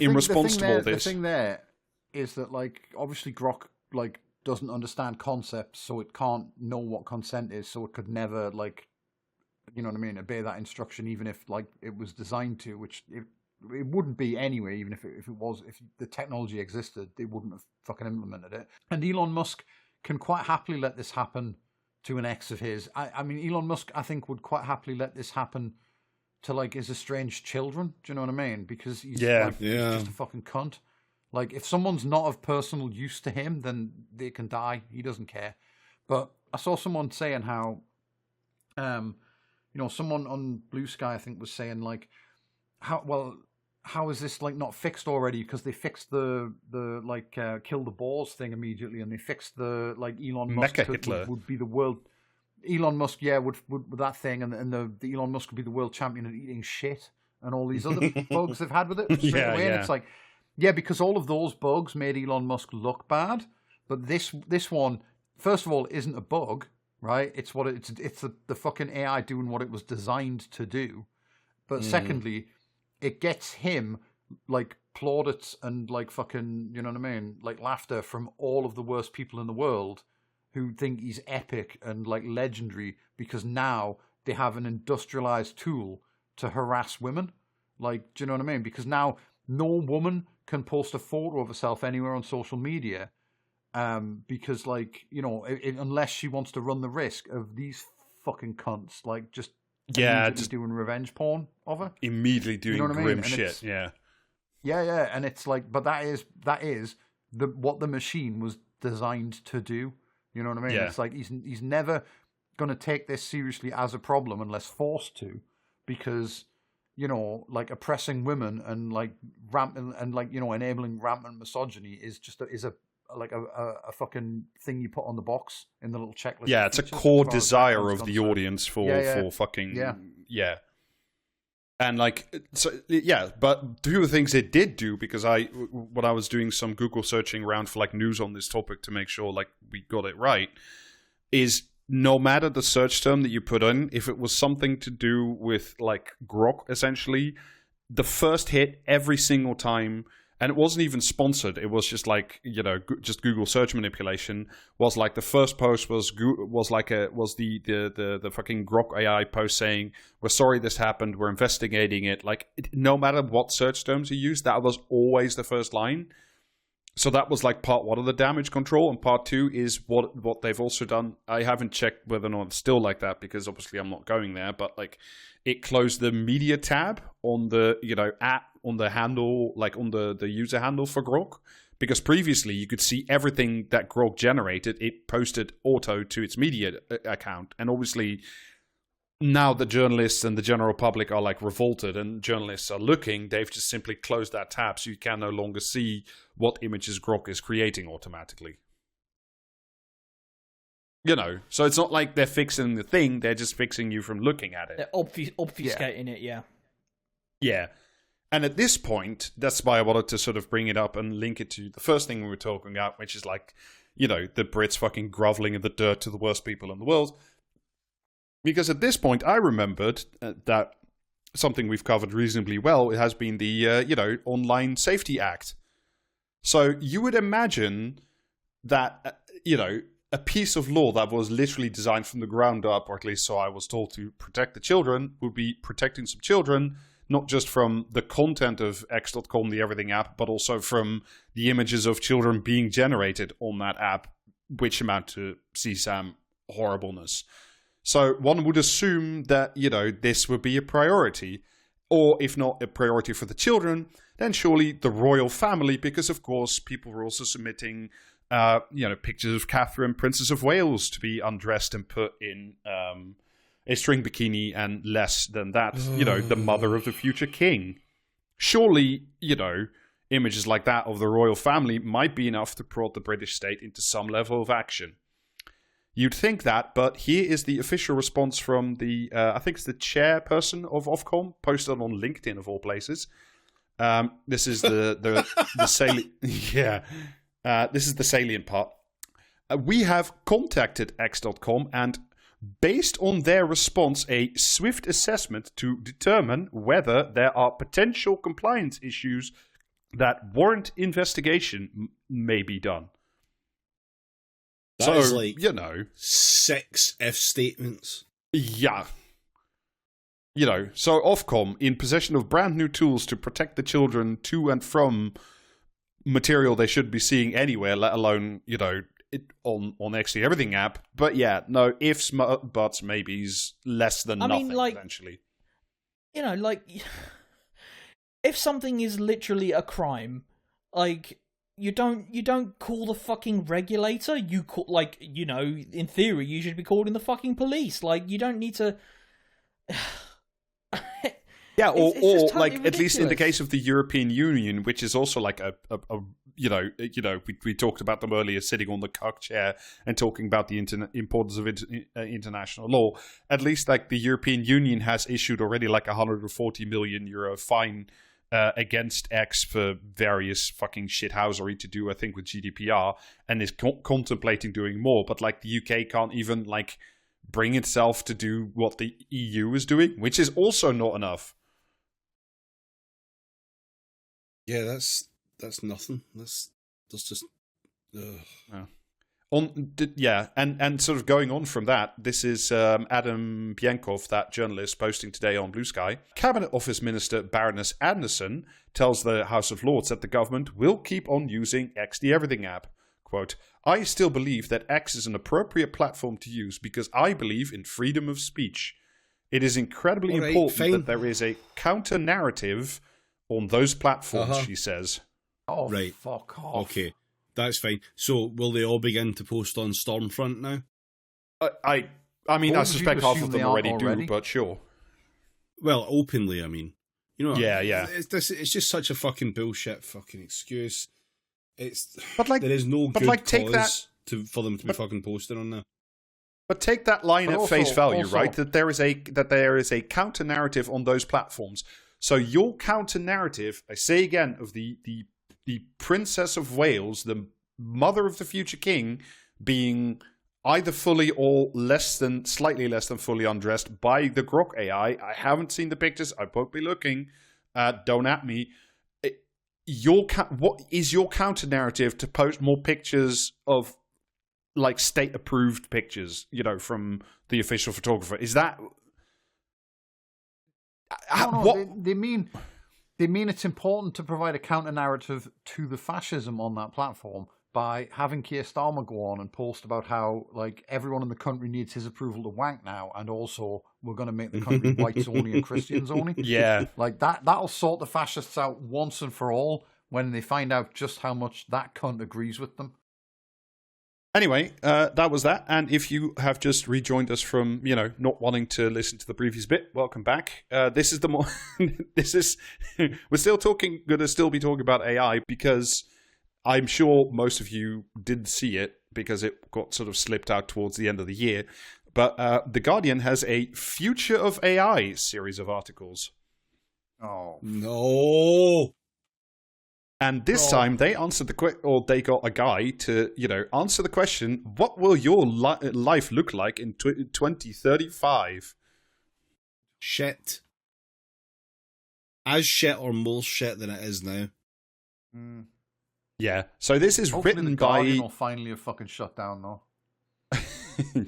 In response to all this, the thing there is that obviously Grok doesn't understand concepts, so it can't know what consent is, so it could never you know what I mean, obey that instruction, even if it was designed to, which it wouldn't be anyway. Even if if the technology existed, they wouldn't have fucking implemented it. And Elon Musk can quite happily let this happen to an ex of his. I mean, Elon Musk, I think, would quite happily let this happen to his estranged children. Do you know what I mean? Because he's just a fucking cunt. If someone's not of personal use to him, then they can die. He doesn't care. But I saw someone saying how, someone on Blue Sky, I think, was saying how is this not fixed already? Because they fixed the kill the boars thing immediately, and they fixed the Elon Musk Mecha Hitler would be the world. Elon Musk, would that thing, and the Elon Musk would be the world champion at eating shit, and all these other bugs they've had with it straight away. And it's like, because all of those bugs made Elon Musk look bad, but this one, first of all, isn't a bug, right? It's the fucking AI doing what it was designed to do. But secondly, it gets him like plaudits and like fucking, you know what I mean, like laughter from all of the worst people in the world who think he's epic and like legendary because now they have an industrialized tool to harass women. Like, do you know what I mean? Because now no woman can post a photo of herself anywhere on social media, because like, you know, unless she wants to run the risk of these fucking cunts like just doing revenge porn of her, immediately doing, you know, grim shit. Yeah, and it's like, but that is what the machine was designed to do. You know what I mean? Yeah. It's like he's never going to take this seriously as a problem unless forced to, because, you know, like oppressing women and like rampant and like, you know, enabling rampant misogyny is just a fucking thing you put on the box in the little checklist. Yeah, it's a core desire of the audience for fucking And like, so yeah, but two of the things it did do, because when I was doing some Google searching around for like news on this topic to make sure like we got it right, is no matter the search term that you put in, if it was something to do with like grok, essentially, the first hit every single time, and it wasn't even sponsored, it was just like, you know, just Google search manipulation, was like the first post was the fucking Grok AI post saying, "We're sorry this happened, we're investigating it." Like, no matter what search terms you use, that was always the first line. So that was like part one of the damage control, and part two is what they've also done. I haven't checked whether or not it's still like that, because obviously I'm not going there, but like, it closed the media tab on the, you know, app, on the handle, like on the user handle for Grok, because previously you could see everything that Grok generated, it posted auto to its media account. And obviously now the journalists and the general public are like revolted, and journalists are looking, they've just simply closed that tab, so you can no longer see what images Grok is creating automatically. You know, so it's not like they're fixing the thing, they're just fixing you from looking at it. They're obfuscating it, yeah. Yeah. And at this point, that's why I wanted to sort of bring it up and link it to the first thing we were talking about, which is like, you know, the Brits fucking groveling in the dirt to the worst people in the world. Because at this point, I remembered that something we've covered reasonably well, it has been the, you know, Online Safety Act. So you would imagine that, you know, a piece of law that was literally designed from the ground up, or at least so I was told, to protect the children, would be protecting some children, not just from the content of X.com, the Everything app, but also from the images of children being generated on that app, which amount to CSAM horribleness. So one would assume that, you know, this would be a priority. Or if not a priority for the children, then surely the royal family, because of course people were also submitting you know, pictures of Catherine, Princess of Wales, to be undressed and put in a string bikini, and less than that, you know, the mother of the future king. Surely, you know, images like that of the royal family might be enough to prod the British state into some level of action. You'd think that, but here is the official response from the, I think it's the chairperson of Ofcom, posted on LinkedIn of all places. This is the salient, this is the salient part. We have contacted X.com, and based on their response, a swift assessment to determine whether there are potential compliance issues that warrant investigation may be done. That is like, you know, 6 if statements. Yeah. You know, so Ofcom, in possession of brand new tools to protect the children to and from material they should be seeing anywhere, let alone, you know, on actually Everything app. But yeah, no, ifs, buts, maybes, less than nothing, like, essentially. You know, like, if something is literally a crime, like, you don't call the fucking regulator. You call, like, you know, in theory, you should be calling the fucking police. Like, you don't need to. Yeah, or it's totally like at least in the ridiculous. case of the European Union, which is also like a we talked about them earlier, sitting on the cuck chair and talking about the importance of international law. At least like the European Union has issued already like €140 million fine against X for various fucking shithousery to do, I think, with GDPR, and is contemplating doing more. But like the UK can't even like bring itself to do what the EU is doing, which is also not enough. Yeah, that's nothing. That's just. Yeah. And sort of going on from that, this is Adam Bienkov, that journalist, posting today on Blue Sky. Cabinet Office Minister Baroness Anderson tells the House of Lords that the government will keep on using X the Everything app. Quote, I still believe that X is an appropriate platform to use because I believe in freedom of speech. It is incredibly important that there is a counter-narrative on those platforms, she says. Oh, right. Fuck off. Okay, that's fine. So, will they all begin to post on Stormfront now? I mean, I suspect half of them already do, but sure. Well, openly, I mean. You know, yeah. It's just such a fucking bullshit fucking excuse. But like, there is no good like, cause for them to be fucking posting on there. But take that line at face value, right? That there is a counter narrative on those platforms. So your counter narrative, I say again, of the Princess of Wales, the mother of the future king, being either fully or slightly less than fully undressed by the Grok AI. I haven't seen the pictures. I won't be looking. Don't at me. What is your counter narrative to post more pictures of like state approved pictures, from the official photographer? Is that they mean it's important to provide a counter narrative to the fascism on that platform by having Keir Starmer go on and post about how like everyone in the country needs his approval to wank now, and also we're going to make the country whites only and Christians only. Yeah, like that'll sort the fascists out once and for all when they find out just how much that cunt agrees with them. Anyway, that was that. And if you have just rejoined us from, not wanting to listen to the previous bit, welcome back. This is we're still going to still be talking about AI because I'm sure most of you didn't see it because it got sort of slipped out towards the end of the year. But The Guardian has a Future of AI series of articles. Oh, no. And this time they answered they got a guy to, answer the question, what will your life look like in 2035? Shit. As shit or more shit than it is now. Yeah. So this is hopefully written the by... Guardian will finally have fucking shut down, though.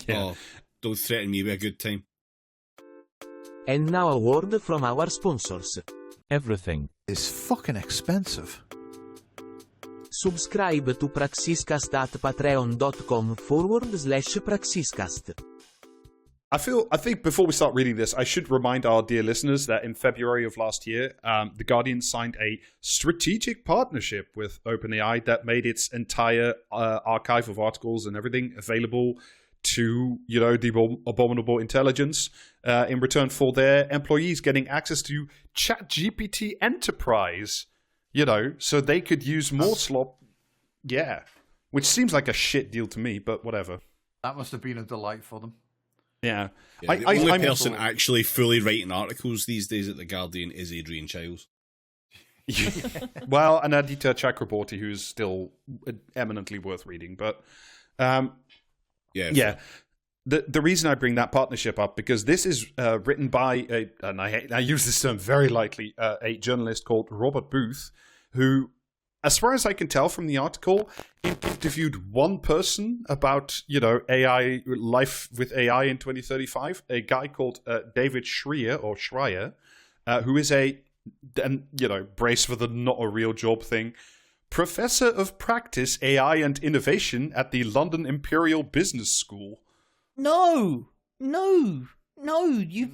Yeah. Oh, don't threaten me with a good time. And now a word from our sponsors. Everything is fucking expensive. Subscribe to Praxiscast at patreon.com/Praxiscast. I think before we start reading this, I should remind our dear listeners that in February of last year, The Guardian signed a strategic partnership with OpenAI that made its entire archive of articles and everything available to, the abominable intelligence in return for their employees getting access to ChatGPT Enterprise, so they could use more slop. Yeah, which seems like a shit deal to me, but whatever. That must have been a delight for them. Yeah. The only person actually fully writing articles these days at The Guardian is Adrian Chiles. Well, and Aditya Chakraborty, who's still eminently worth reading, but... Yeah. The reason I bring that partnership up, because this is written by, and I use this term very lightly, a journalist called Robert Booth, who, as far as I can tell from the article, interviewed one person about, AI, life with AI in 2035, a guy called David Schreier, who is brace for the not a real job thing, Professor of Practice, AI and Innovation at the London Imperial Business School. No, you...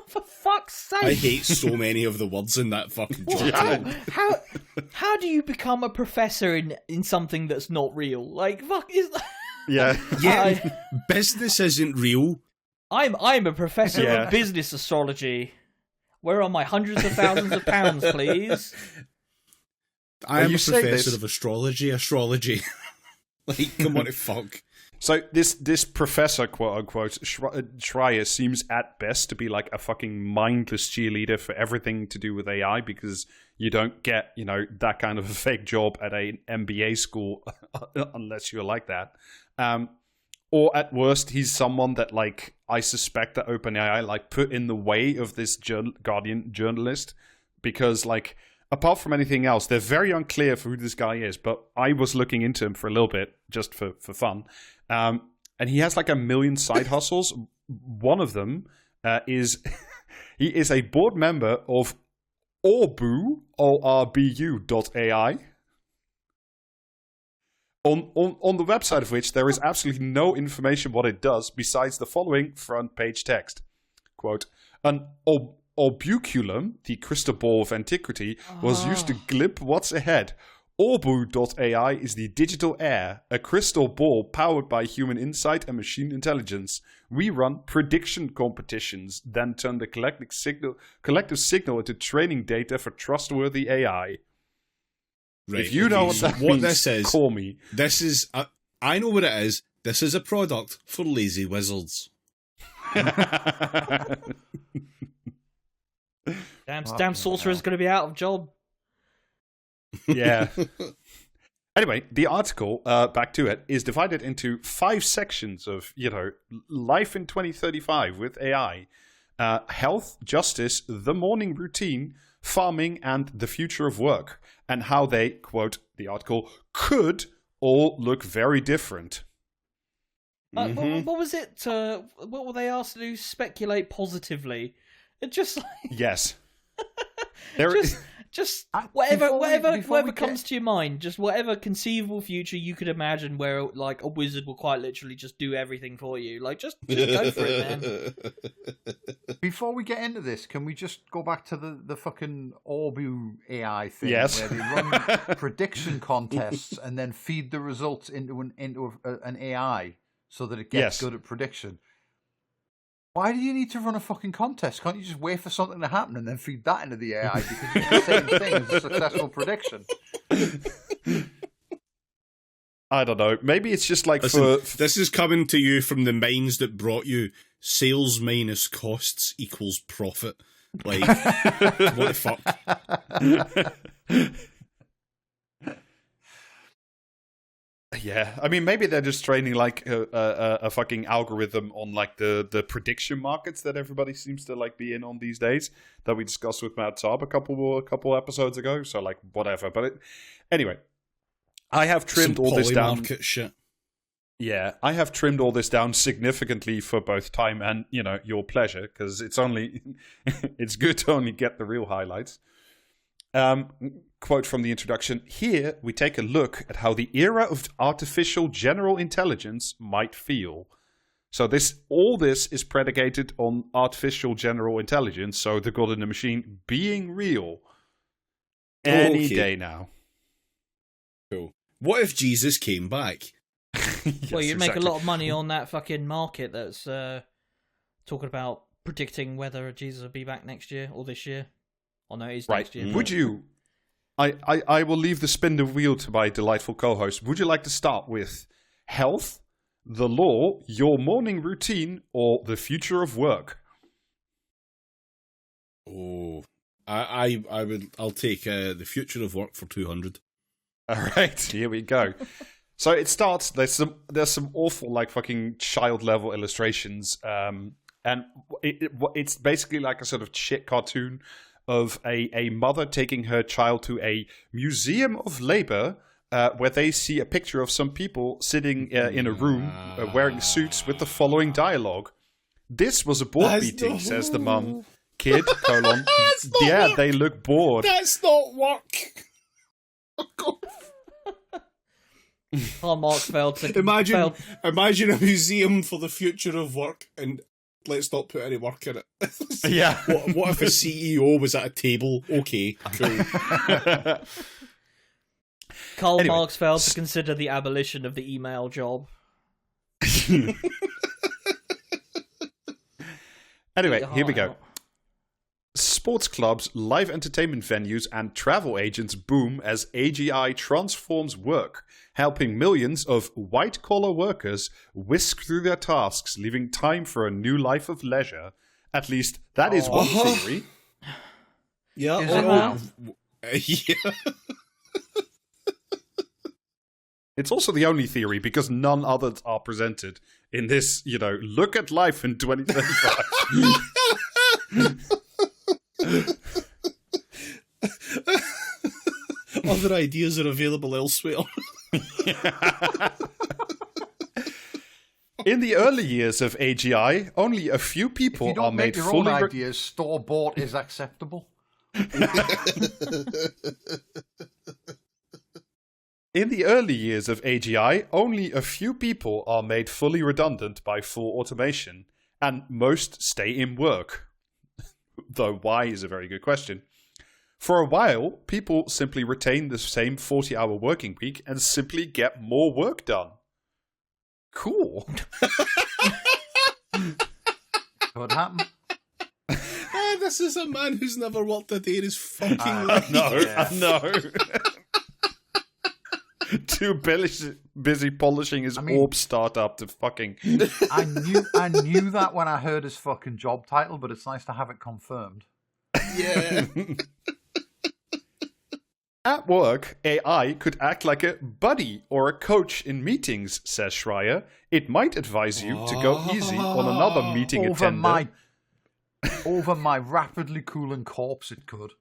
For fuck's sake. I hate so many of the words in that fucking job. How do you become a professor in something that's not real? Like, fuck, is that... Yeah. Business isn't real. I'm a professor of business astrology. Where are my hundreds of thousands of pounds, please? I am a professor of astrology. Like, come on, fuck. So this professor, quote unquote, Schreier, seems at best to be like a fucking mindless cheerleader for everything to do with AI, because you don't get, that kind of a fake job at an MBA school unless you're like that. Or at worst, he's someone that, like, I suspect that OpenAI, like, put in the way of this Guardian journalist, because, like, apart from anything else, they're very unclear for who this guy is, but I was looking into him for a little bit, just for fun. And he has, like, 1 million side hustles. One of them is, he is a board member of Orbu, ORBU.ai. On the website of which there is absolutely no information what it does besides the following front page text. Quote, an orbuculum, the crystal ball of antiquity, was used to glimpse what's ahead. Orbu.ai is the digital air, a crystal ball powered by human insight and machine intelligence. We run prediction competitions, then turn the collective signal into training data for trustworthy AI. Right, if you know what that means, this is, call me. This is, I know what it is. This is a product for lazy wizards. Damn sorcerer's going to be out of job. Yeah. Anyway, the article, back to it, is divided into 5 sections of, life in 2035 with AI. Health, justice, the morning routine, farming, and the future of work. And how they, quote the article, could all look very different. What was it? What were they asked to do? Speculate positively. It just like... Yes. Just whatever comes to your mind, just whatever conceivable future you could imagine where, like, a wizard will quite literally just do everything for you. Like, just go for it, man. Before we get into this, can we just go back to the fucking Orbu AI thing? Yes. Where they run prediction contests and then feed the results into an AI so that it gets good at prediction. Why do you need to run a fucking contest? Can't you just wait for something to happen and then feed that into the AI? Because it's the same thing as a successful prediction. I don't know. Maybe it's just like this is coming to you from the minds that brought you sales minus costs equals profit. Like, what the fuck? Yeah, I mean, maybe they're just training like a fucking algorithm on like the prediction markets that everybody seems to like be in on these days that we discussed with Matt Saab a couple episodes ago. So like whatever, but anyway, I have trimmed all this down. Shit. Yeah, I have trimmed all this down significantly for both time and your pleasure, because it's good to only get the real highlights. Quote from the introduction, here we take a look at how the era of artificial general intelligence might feel. So all this is predicated on artificial general intelligence, so the God in the machine being real any day now. Cool. What if Jesus came back? Yes, well, you'd make a lot of money on that fucking market that's talking about predicting whether Jesus will be back next year or this year. Oh no, it's next year. Would you? I will leave the spin the wheel to my delightful co-host. Would you like to start with health, the law, your morning routine, or the future of work? Oh, I'll take the future of work for 200. All right, here we go. So it starts. There's some awful like fucking child level illustrations, and it's basically like a sort of shit cartoon of a mother taking her child to a museum of labor, where they see a picture of some people sitting in a room wearing suits with the following dialogue. This was a board meeting, says the mum. Kid, colon. Yeah, work. They look bored. That's not work. Oh, Mark failed to... Imagine a museum for the future of work, and let's not put any work in it. Yeah. What if a CEO was at a table? Okay, cool. Karl Marx failed to consider the abolition of the email job. Anyway, here we go. sports clubs, live entertainment venues, and travel agents boom as AGI transforms work, helping millions of white-collar workers whisk through their tasks, leaving time for a new life of leisure. At least, that is one theory. Yeah. Is it now? Yeah. It's also the only theory because none others are presented in this, look at life in 2035. Other ideas are available elsewhere. In the early years of AGI, only a few people If you are don't make made your fully... own ideas, store-bought is acceptable. In the early years of AGI, only a few people are made fully redundant by full automation, and most stay in work. Though why is a very good question. For a while, people simply retain the same 40-hour working week and simply get more work done. Cool. Could happen. This is a man who's never worked a day in his fucking life. I know. Too busy polishing his orb startup to fucking... I knew that when I heard his fucking job title, but it's nice to have it confirmed. Yeah. At work, AI could act like a buddy or a coach in meetings, says Schreier. It might advise you to go easy on another meeting attender. Over my rapidly cooling corpse, it could.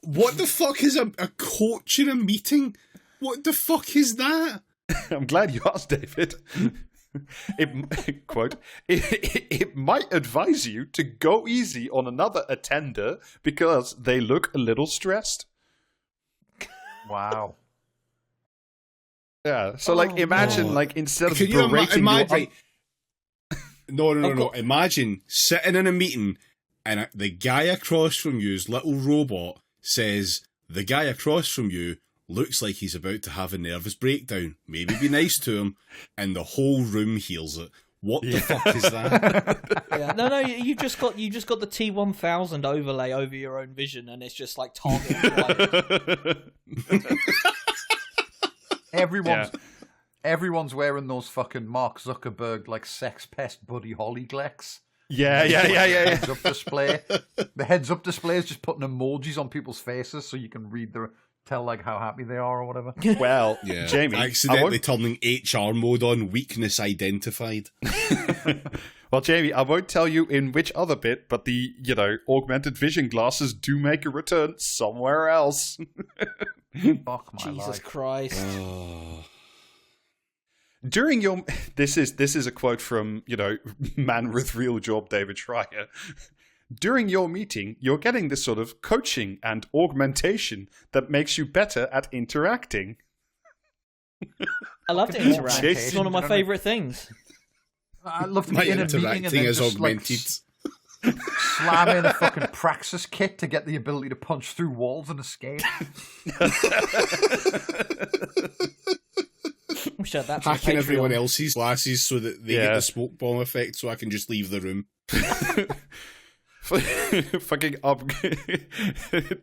What the fuck is a coach in a meeting? What the fuck is that? I'm glad you asked, David. It might advise you to go easy on another attender because they look a little stressed. Wow. Yeah, so imagine instead of Can you berating imagine? No. Imagine sitting in a meeting and the guy across from you's little robot says, the guy across from you looks like he's about to have a nervous breakdown. Maybe be nice to him, and the whole room heals it. What the fuck is that? Yeah. No, you just got the T1000 overlay over your own vision, and it's just like targeting. Everyone's wearing those fucking Mark Zuckerberg sex pest Buddy Holly Glecks. Yeah. Heads-up display. The heads-up display is just putting emojis on people's faces so you can tell how happy they are or whatever. Well, yeah. Jamie, accidentally turning HR mode on, weakness identified. Well, Jamie, I won't tell you in which other bit, but the augmented vision glasses do make a return somewhere else. Fuck my Jesus life. Christ. During your... This is a quote from, man with real job, David Schreier. During your meeting, you're getting this sort of coaching and augmentation that makes you better at interacting. I love to interact. It's one of my favourite things. I love to be in a meeting and then is just augmented. Slam in a fucking Praxis kit to get the ability to punch through walls and escape. Hacking everyone else's glasses so that they get the smoke bomb effect, so I can just leave the room. Fucking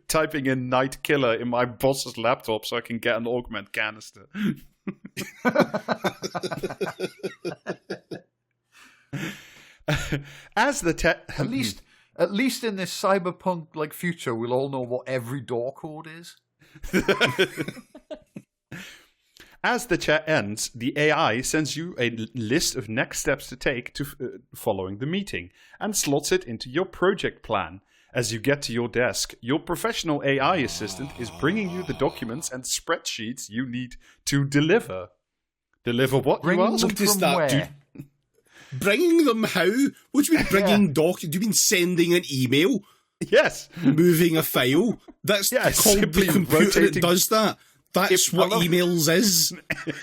typing in night killer in my boss's laptop so I can get an augment canister. As the at least in this cyberpunk future, we'll all know what every door code is. As the chat ends, the AI sends you a list of next steps to take to following the meeting and slots it into your project plan. As you get to your desk, your professional AI assistant is bringing you the documents and spreadsheets you need to deliver. Deliver what, you ask? What does that do? Bringing them how? What do you mean bringing documents? Do you mean sending an email? Yes. Moving a file? That's called the computer that does that. That's what emails is.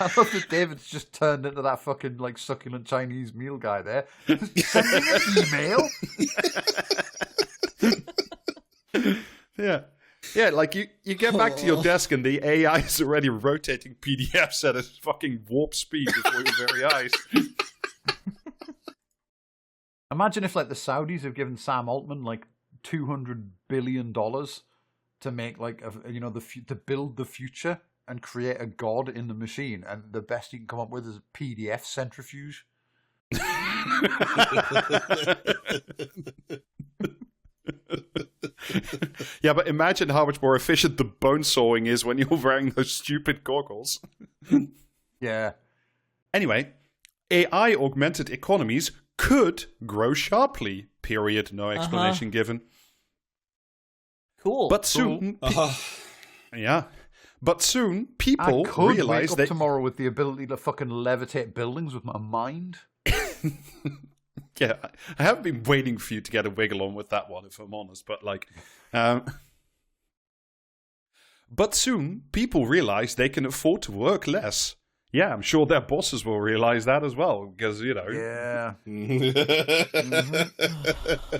I love that David's just turned into that fucking succulent Chinese meal guy there. Sending an email? Yeah. Yeah, you get back to your desk and the AI is already rotating PDFs at a fucking warp speed before your very eyes. Imagine if the Saudis have given Sam Altman $200 billion to make like to build the future and create a god in the machine, and the best you can come up with is a PDF centrifuge. Yeah, but imagine how much more efficient the bone sawing is when you're wearing those stupid goggles. Yeah. Anyway, AI augmented economies could grow sharply. Period. No explanation given. Cool. But soon, yeah. But soon, people I could realize wake up that tomorrow with the ability to fucking levitate buildings with my mind. Yeah, I haven't been waiting for you to get a wiggle on with that one, if I'm honest. But but soon, people realize they can afford to work less. Yeah, I'm sure their bosses will realize that as well, because Yeah.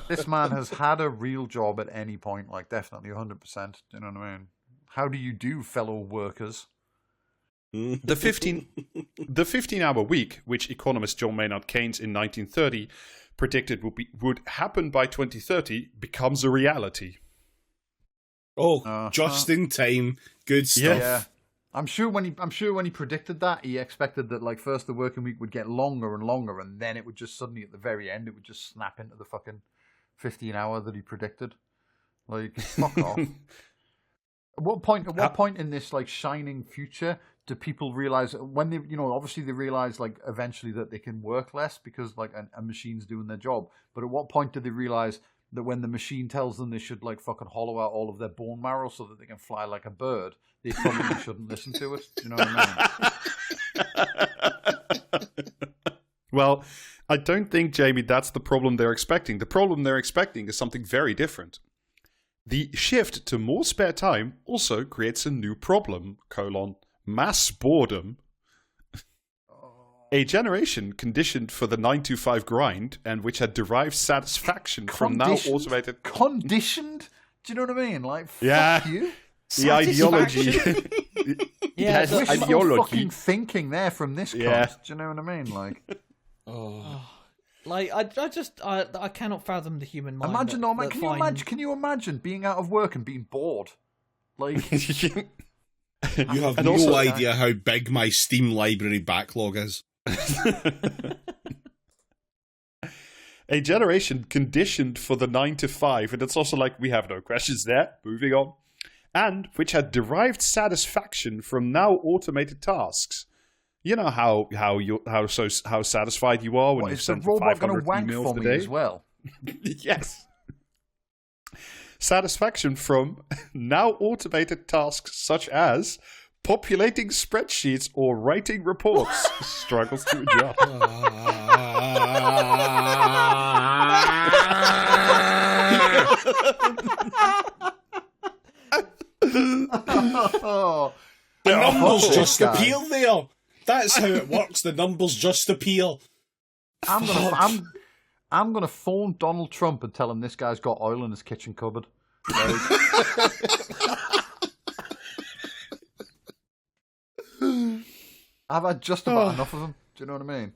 This man has had a real job at any point, like definitely 100%. Do you know what I mean? How do you do, fellow workers? The 15-hour week, which economist John Maynard Keynes in 1930 predicted would happen by 2030, becomes a reality. Oh, just in time. Good stuff. Yeah. I'm sure when he predicted that, he expected that like first the working week would get longer and longer, and then it would just suddenly at the very end it would just snap into the fucking 15-hour that he predicted. Like, fuck off. At what point in this like shining future do people realize, when they, obviously they realize like eventually that they can work less because like a machine's doing their job, but at what point do they realize that when the machine tells them they should like fucking hollow out all of their bone marrow so that they can fly like a bird, they probably shouldn't listen to it? Do you know what I mean? Well, I don't think, Jamie, that's the problem they're expecting. The problem they're expecting is something very different. The shift to more spare time also creates a new problem, mass boredom. A generation conditioned for the 9-to-5 grind and which had derived satisfaction from now automated... Conditioned? Do you know what I mean? Like, yeah. fuck you. The ideology. Yeah, there's ideology. Fucking thinking there from this Yeah. cunt. Do you know what I mean? Like, like I cannot fathom the human mind. Can you imagine being out of work and being bored? Like, you have no idea how big my Steam library backlog is. A generation conditioned for the 9-to-5, and it's also like we have no questions there. Moving on. And which had derived satisfaction from now automated tasks. You know how satisfied you are when you've sent 500 emails a day as well. Yes. Satisfaction from now automated tasks such as populating spreadsheets or writing reports struggles to adjust. The numbers just appear there. That's how it works. The numbers just appear. I'm gonna phone Donald Trump and tell him this guy's got oil in his kitchen cupboard. I've had just about enough of them. Do you know what I mean?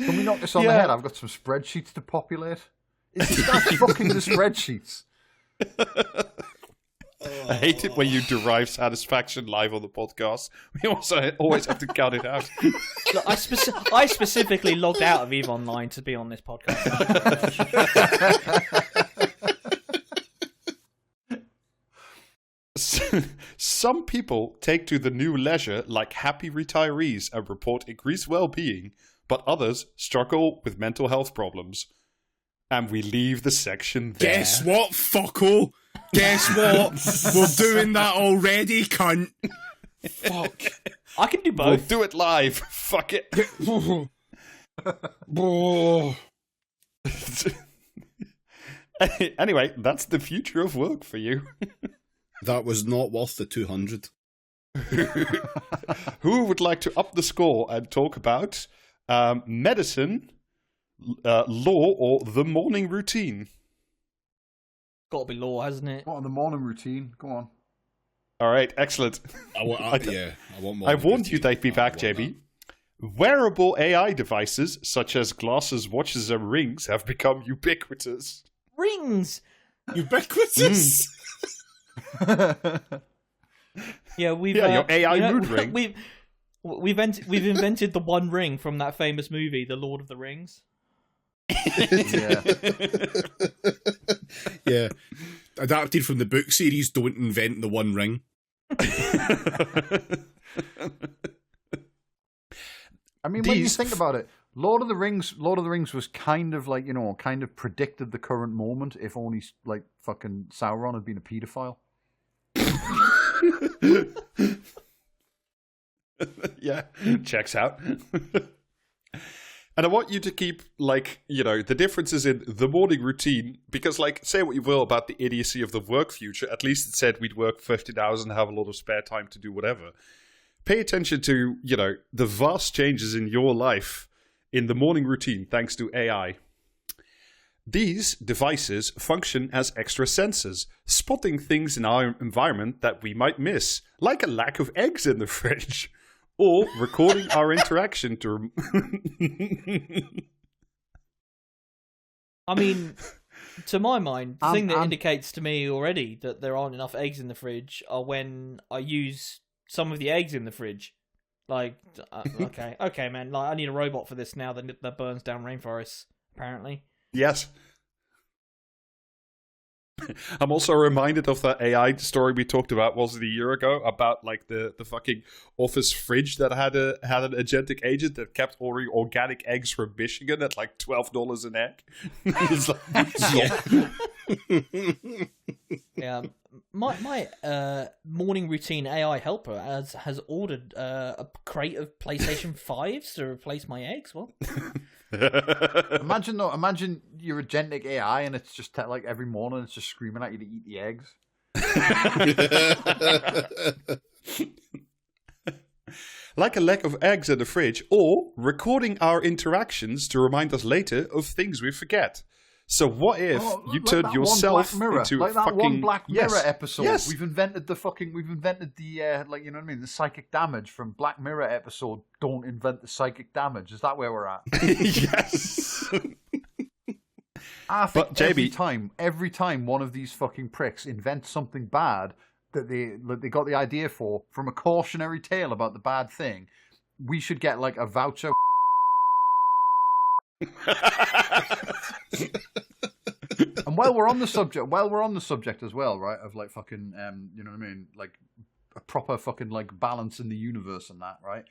Can we knock this on the head? I've got some spreadsheets to populate. Is this guy fucking the spreadsheets? I hate it when you derive satisfaction live on the podcast. We also always have to cut it out. Look, I specifically logged out of EVE Online to be on this podcast. Some people take to the new leisure like happy retirees and report increased well-being, but others struggle with mental health problems. And we leave the section there. Guess what, fucko? Guess what? We're doing that already, cunt. Fuck. I can do both. We'll do it live. Fuck it. Anyway, that's the future of work for you. That was not worth the 200. Who would like to up the score and talk about medicine, law, or the morning routine? Got to be law, hasn't it? What, the morning routine? Go on. All right, excellent. I want more. I warned you they'd be back, JB. Wearable AI devices, such as glasses, watches, and rings, have become ubiquitous. Rings! Ubiquitous! Yeah, your AI mood ring. We've invented the One Ring from that famous movie, The Lord of the Rings. Yeah. Yeah. Adapted from the book series, Don't Invent the One Ring. I mean, when you think about it, Lord of the Rings was kind of like, kind of predicted the current moment, if only like fucking Sauron had been a paedophile. Yeah, checks out. And I want you to keep, the differences in the morning routine, because, say what you will about the idiocy of the work future, at least it said we'd work 15 hours and have a lot of spare time to do whatever. Pay attention to, the vast changes in your life in the morning routine thanks to AI. These devices function as extra sensors, spotting things in our environment that we might miss, like a lack of eggs in the fridge. Or recording our interaction to... I mean, to my mind, the thing that indicates to me already that there aren't enough eggs in the fridge are when I use some of the eggs in the fridge. Okay, man. I need a robot for this now that burns down rainforests, apparently. Yes. I'm also reminded of that AI story we talked about, was it a year ago, about the fucking office fridge that had an agentic agent that kept ordering organic eggs from Michigan at $12 an egg. Yeah. My morning routine AI helper has ordered a crate of PlayStation 5s to replace my eggs. What? Imagine you're agentic AI and it's just every morning it's just screaming at you to eat the eggs. Like a lack of eggs in the fridge, or recording our interactions to remind us later of things we forget. So what if you turned yourself into that fucking... one Black Mirror Yes. episode? Yes. We've invented the the psychic damage from Black Mirror episode. Don't invent the psychic damage. Is that where we're at? Yes. I think But, JB, every time one of these fucking pricks invents something bad that they got the idea for from a cautionary tale about the bad thing, we should get a voucher. And while we're on the subject as well, right, of fucking you know what I mean, a proper fucking balance in the universe and that, right?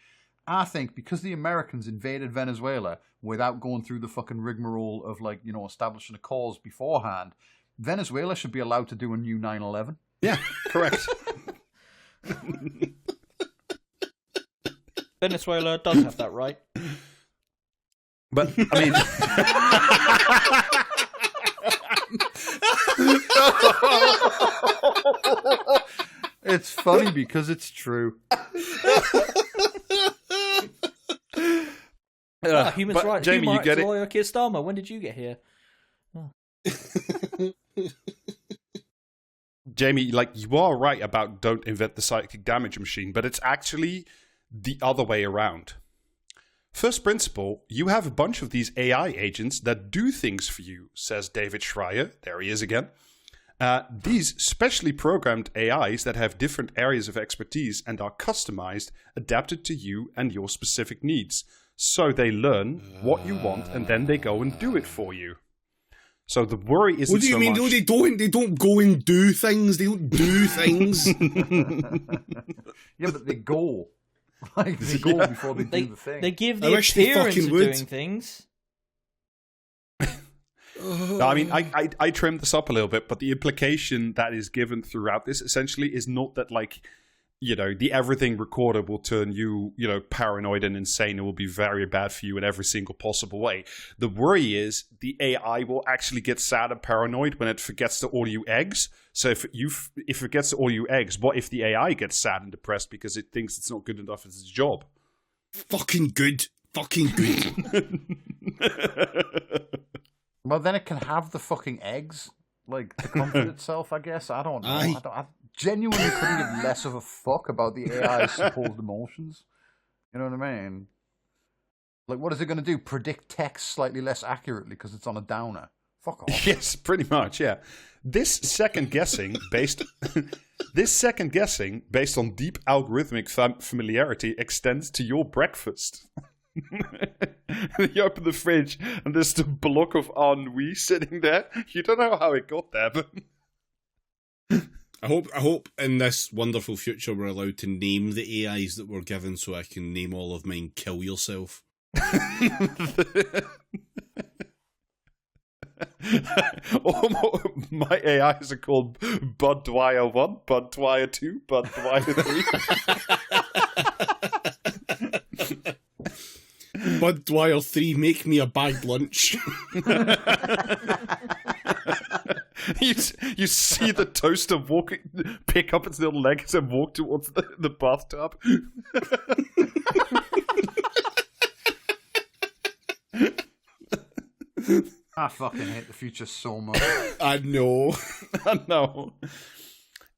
I think because the Americans invaded Venezuela without going through the fucking rigmarole of establishing a cause beforehand, Venezuela should be allowed to do a new 9/11. Yeah, correct. Venezuela does have that right. But, I mean... It's funny because it's true. Human but rights, Jamie, human you get rights it? lawyer Keir Starmer, when did you get here? Jamie, you are right about don't invent the psychic damage machine, but it's actually the other way around. First principle, you have a bunch of these AI agents that do things for you, says David Schreier. There he is again. These specially programmed AIs that have different areas of expertise and are customized, adapted to you and your specific needs. So they learn what you want and then they go and do it for you. So the worry isn't What do you so mean? much... No, they don't. They don't go and do things. They don't do things. Yeah, but they go. They go before they do the thing. They give I the wish they appearance fucking of would. doing things. No, I mean, I trimmed this up a little bit, but the implication that is given throughout this essentially is not that, the everything recorder will turn you, paranoid and insane and will be very bad for you in every single possible way. The worry is the AI will actually get sad and paranoid when it forgets to order you eggs. So if it forgets to order you eggs, what if the AI gets sad and depressed because it thinks it's not good enough at its job? Fucking good. Well, then it can have the fucking eggs, to comfort itself, I guess. I don't know. I genuinely couldn't give less of a fuck about the AI's supposed emotions. You know what I mean? Like, what is it going to do? Predict text slightly less accurately because it's on a downer? Fuck off. Yes, pretty much, yeah. This second guessing based on deep algorithmic familiarity extends to your breakfast. You open the fridge and there's the block of ennui sitting there. You don't know how it got there, but I hope in this wonderful future we're allowed to name the AIs that we're given, so I can name all of mine "Kill Yourself." My AIs are called Bud Dwyer 1, Bud Dwyer 2, Bud Dwyer 3. Bud Dwyer 3, make me a bagged lunch. You see the toaster pick up its little legs and walk towards the bathtub. I fucking hate the future so much. I know. I know.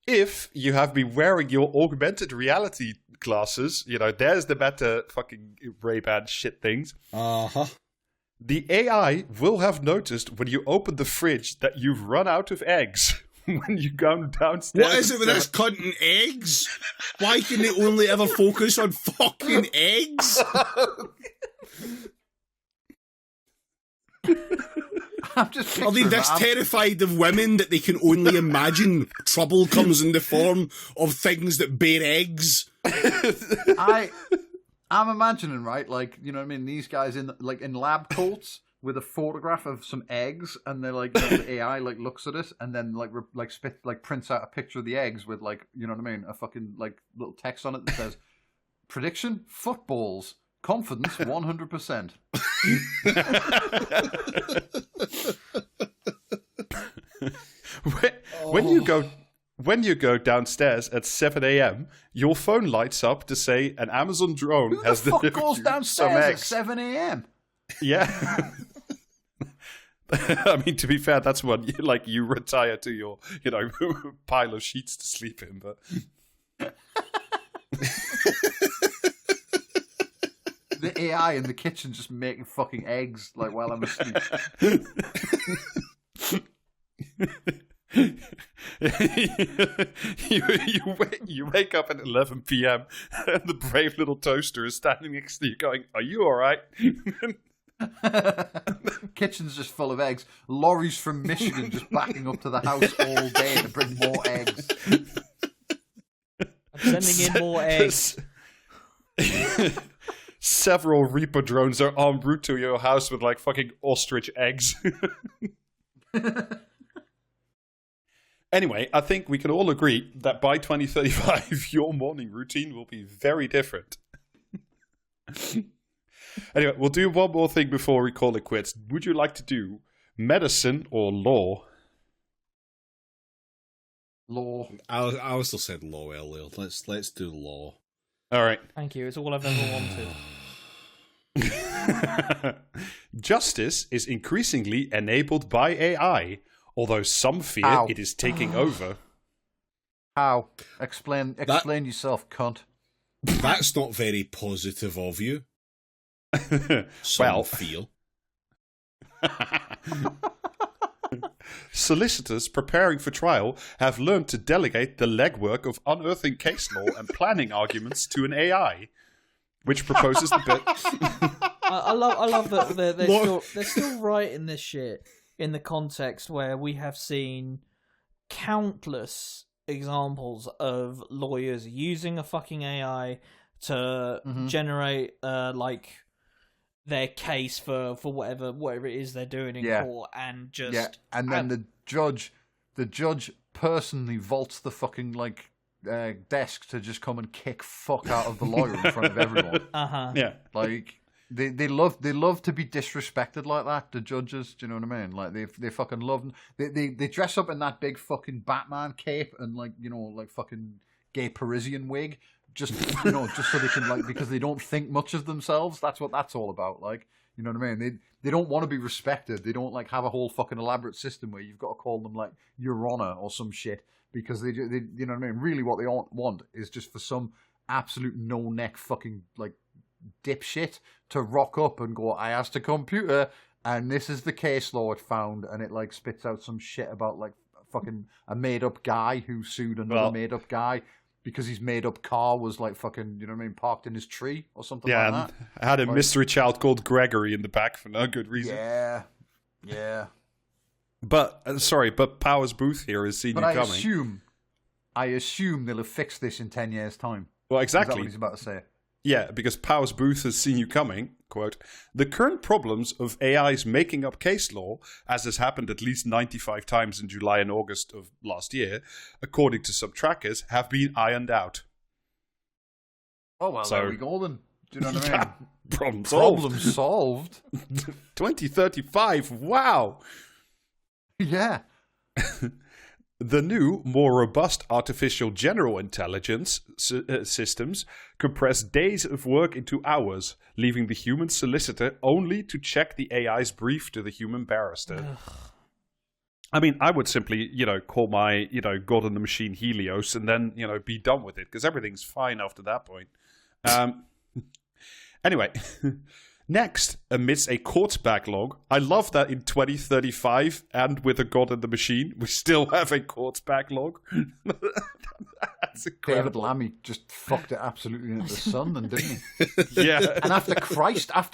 If you have been wearing your augmented reality glasses, there's the better fucking Ray-Ban shit things. Uh-huh. The AI will have noticed when you open the fridge that you've run out of eggs when you go downstairs. What is it with this cunt and eggs? Why can they only ever focus on fucking eggs? I'm just Are they this terrified of women that they can only imagine trouble comes in the form of things that bear eggs? I'm imagining, right, like, you know what I mean, these guys in lab coats with a photograph of some eggs, and they're like, the AI like looks at it and then prints out a picture of the eggs with, like, you know what I mean, a fucking like little text on it that says, prediction, footballs, confidence 100%. When you go downstairs at 7 a.m., your phone lights up to say an Amazon drone Who has the fuck delivered goes you downstairs some at eggs. 7 a.m.? Yeah. I mean, to be fair, that's when you retire to your, pile of sheets to sleep in, but... The AI in the kitchen just making fucking eggs like while I'm asleep. you wake up at 11 p.m. and the brave little toaster is standing next to you going, "Are you all right?" Kitchen's just full of eggs. Lorries from Michigan just backing up to the house all day to bring more eggs. I'm sending in more eggs. Several Reaper drones are en route to your house with fucking ostrich eggs. Anyway, I think we can all agree that by 2035, your morning routine will be very different. Anyway, we'll do one more thing before we call it quits. Would you like to do medicine or law? Law. I also said law earlier. Let's do law. All right. Thank you. It's all I've ever wanted. Justice is increasingly enabled by AI, although some fear it is taking over. How? Explain yourself, cunt. That's not very positive of you. Some feel. Solicitors preparing for trial have learned to delegate the legwork of unearthing case law and planning arguments to an AI, which proposes the bit. I love that they're still writing this shit in the context where we have seen countless examples of lawyers using a fucking AI to generate their case for whatever it is they're doing in court, and just and then the judge personally vaults the fucking desk to just come and kick fuck out of the lawyer in front of everyone. Yeah, they love to be disrespected like that. The judges, do you know what I mean? Like they fucking love. They dress up in that big fucking Batman cape and fucking gay Parisian wig. Just just so they can because they don't think much of themselves. That's what that's all about. You know what I mean? They don't want to be respected. They don't have a whole fucking elaborate system where you've got to call them Your Honor or some shit because they you know what I mean? Really, what they want is just for some absolute no neck fucking dipshit to rock up and go, I asked a computer, and this is the case law it found, and it like spits out some shit about like fucking a made up guy who sued another made up guy because his made up car was like fucking, you know what I mean, parked in his tree or something like that. I had a like, mystery child called Gregory in the back for no good reason. Yeah. But Powers Booth here has seen you coming. I assume they'll have fixed this in 10 years' time. Well, exactly. Is that what he's about to say? Yeah, because Powers Booth has seen you coming. Quote, the current problems of AI's making up case law, as has happened at least 95 times in July and August of last year, according to some trackers, have been ironed out. Oh, well, there we go then. Do you know what I mean? Problem solved. 2035, wow! Yeah. The new, more robust artificial general intelligence systems compress days of work into hours, leaving the human solicitor only to check the AI's brief to the human barrister. I mean, I would simply, call my, God in the machine Helios and then, be done with it, because everything's fine after that point. Anyway, next, amidst a court backlog, I love that in 2035 and with a God in the machine, we still have a court backlog. That's incredible. David Lammy just fucked it absolutely into the sun, then, didn't he? Yeah. And after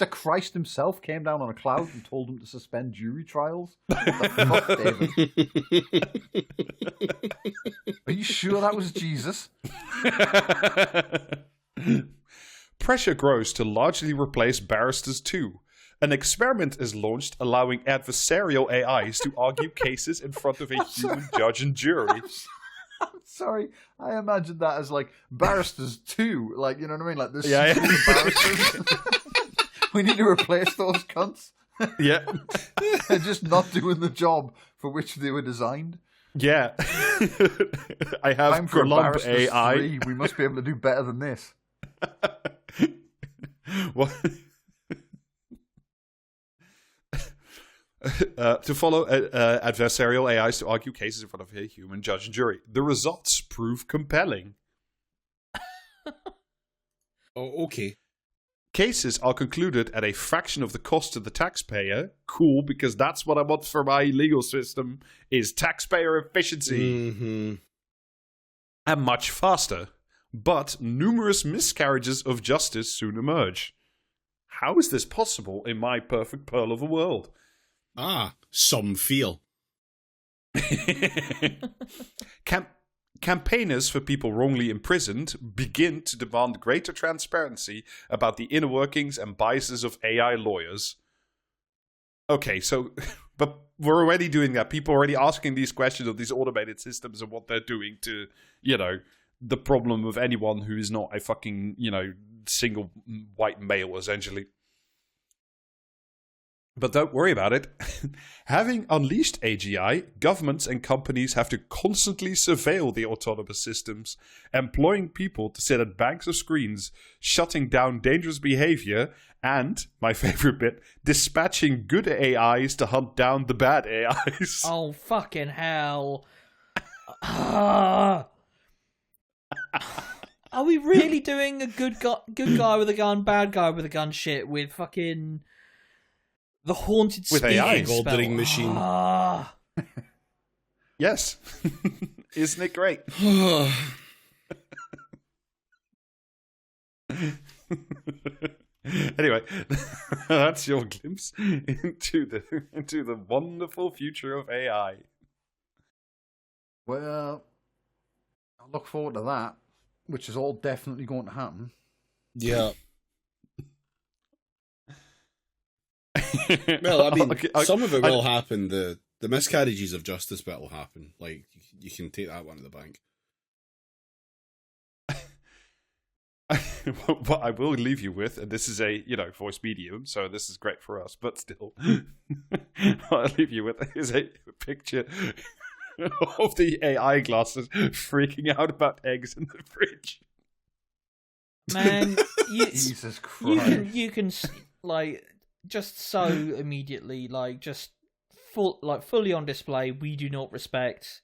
Christ himself came down on a cloud and told him to suspend jury trials. What the fuck, David? Are you sure that was Jesus? Pressure grows to largely replace barristers too. An experiment is launched allowing adversarial AIs to argue cases in front of a human judge and jury. I'm sorry, I imagined that as like barristers too. Like, you know what I mean? Like this barristers. We need to replace those cunts. Yeah. They're just not doing the job for which they were designed. Yeah. I have Time for Glump AI. 3. We must be able to do better than this. What? To follow adversarial AIs to argue cases in front of a human judge and jury. The results prove compelling. Oh, okay. Cases are concluded at a fraction of the cost to the taxpayer. Cool, because that's what I want for my legal system, is taxpayer efficiency. Mm-hmm. And much faster. But numerous miscarriages of justice soon emerge. How is this possible in my perfect pearl of a world? Some feel. Campaigners for people wrongly imprisoned begin to demand greater transparency about the inner workings and biases of AI lawyers. Okay, so, but we're already doing that. People are already asking these questions of these automated systems and what they're doing to, the problem of anyone who is not a fucking, single white male, essentially. But don't worry about it. Having unleashed AGI, governments and companies have to constantly surveil the autonomous systems, employing people to sit at banks of screens, shutting down dangerous behavior, and, my favorite bit, dispatching good AIs to hunt down the bad AIs. Oh, fucking hell. Are we really doing a good guy with a gun, bad guy with a gun shit with fucking the haunted with AI Goldring machine? Yes. Isn't it great? Anyway, that's your glimpse into the wonderful future of AI. Well, I look forward to that, which is all definitely going to happen. Yeah. Well, I mean, some of it will happen. The miscarriages of justice bit will happen. Like, you can take that one to the bank. What I will leave you with, and this is a voice medium, so this is great for us, but still, what I'll leave you with is a picture of the AI glasses freaking out about eggs in the fridge. Man, Jesus Christ! You can like just so immediately just fully on display. We do not respect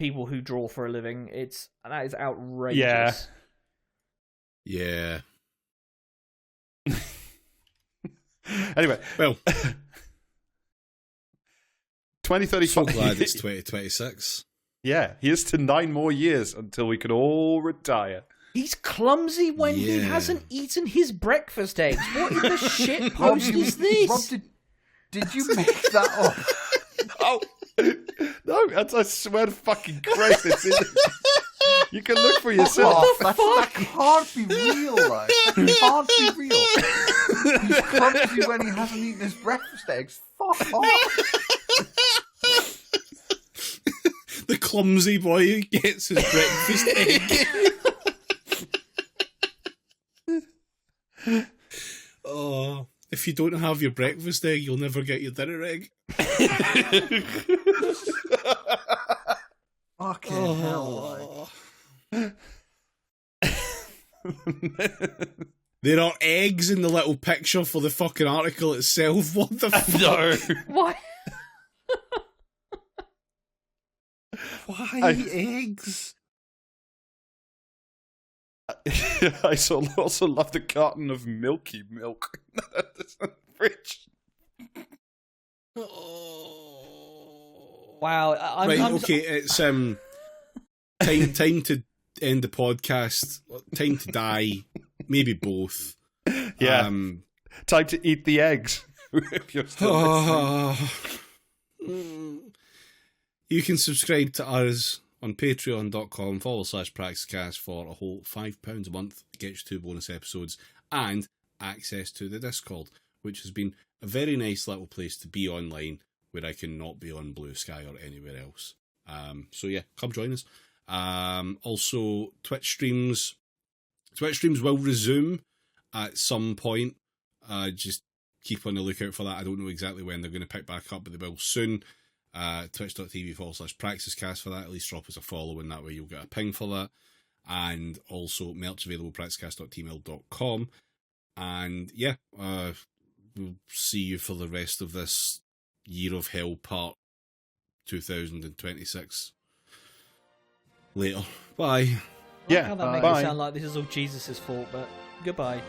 people who draw for a living. That is outrageous. Yeah. Yeah. Anyway, Well, 2035. so glad it's 2026. Yeah, here's to 9 more years until we can all retire. He's clumsy when he hasn't eaten his breakfast eggs. What in the shit post is this? Rob, did you make that up? Oh, no, I swear to fucking Christ, it's in. You can look for yourself. That can't be real, like. That can't be real. He's clumsy when he hasn't eaten his breakfast eggs. Fuck off. The clumsy boy who gets his breakfast egg. Oh, if you don't have your breakfast egg, you'll never get your dinner egg. Fucking hell, like. There are eggs in the little picture for the fucking article itself. What the fuck? No. What? Why eggs? I also love the carton of milky milk. That's in the fridge. Wow. Okay, it's time to end the podcast. Time to die. Maybe both. Yeah. Time to eat the eggs. If you're still listening. You can subscribe to us on patreon.com/praxiscast for a whole £5 a month. It gets you 2 bonus episodes and access to the Discord, which has been a very nice little place to be online where I can not be on Blue Sky or anywhere else. So yeah, come join us. Also, Twitch streams will resume at some point. Just keep on the lookout for that. I don't know exactly when they're going to pick back up, but they will soon. Twitch.tv/praxiscast for that. At least drop us a follow, and that way you'll get a ping for that. And also merch available praxiscast.tmail.com. And yeah, we'll see you for the rest of this Year of Hell part 2026 later. Bye. Yeah, How that makes bye. it sound like this is all Jesus' fault, but goodbye.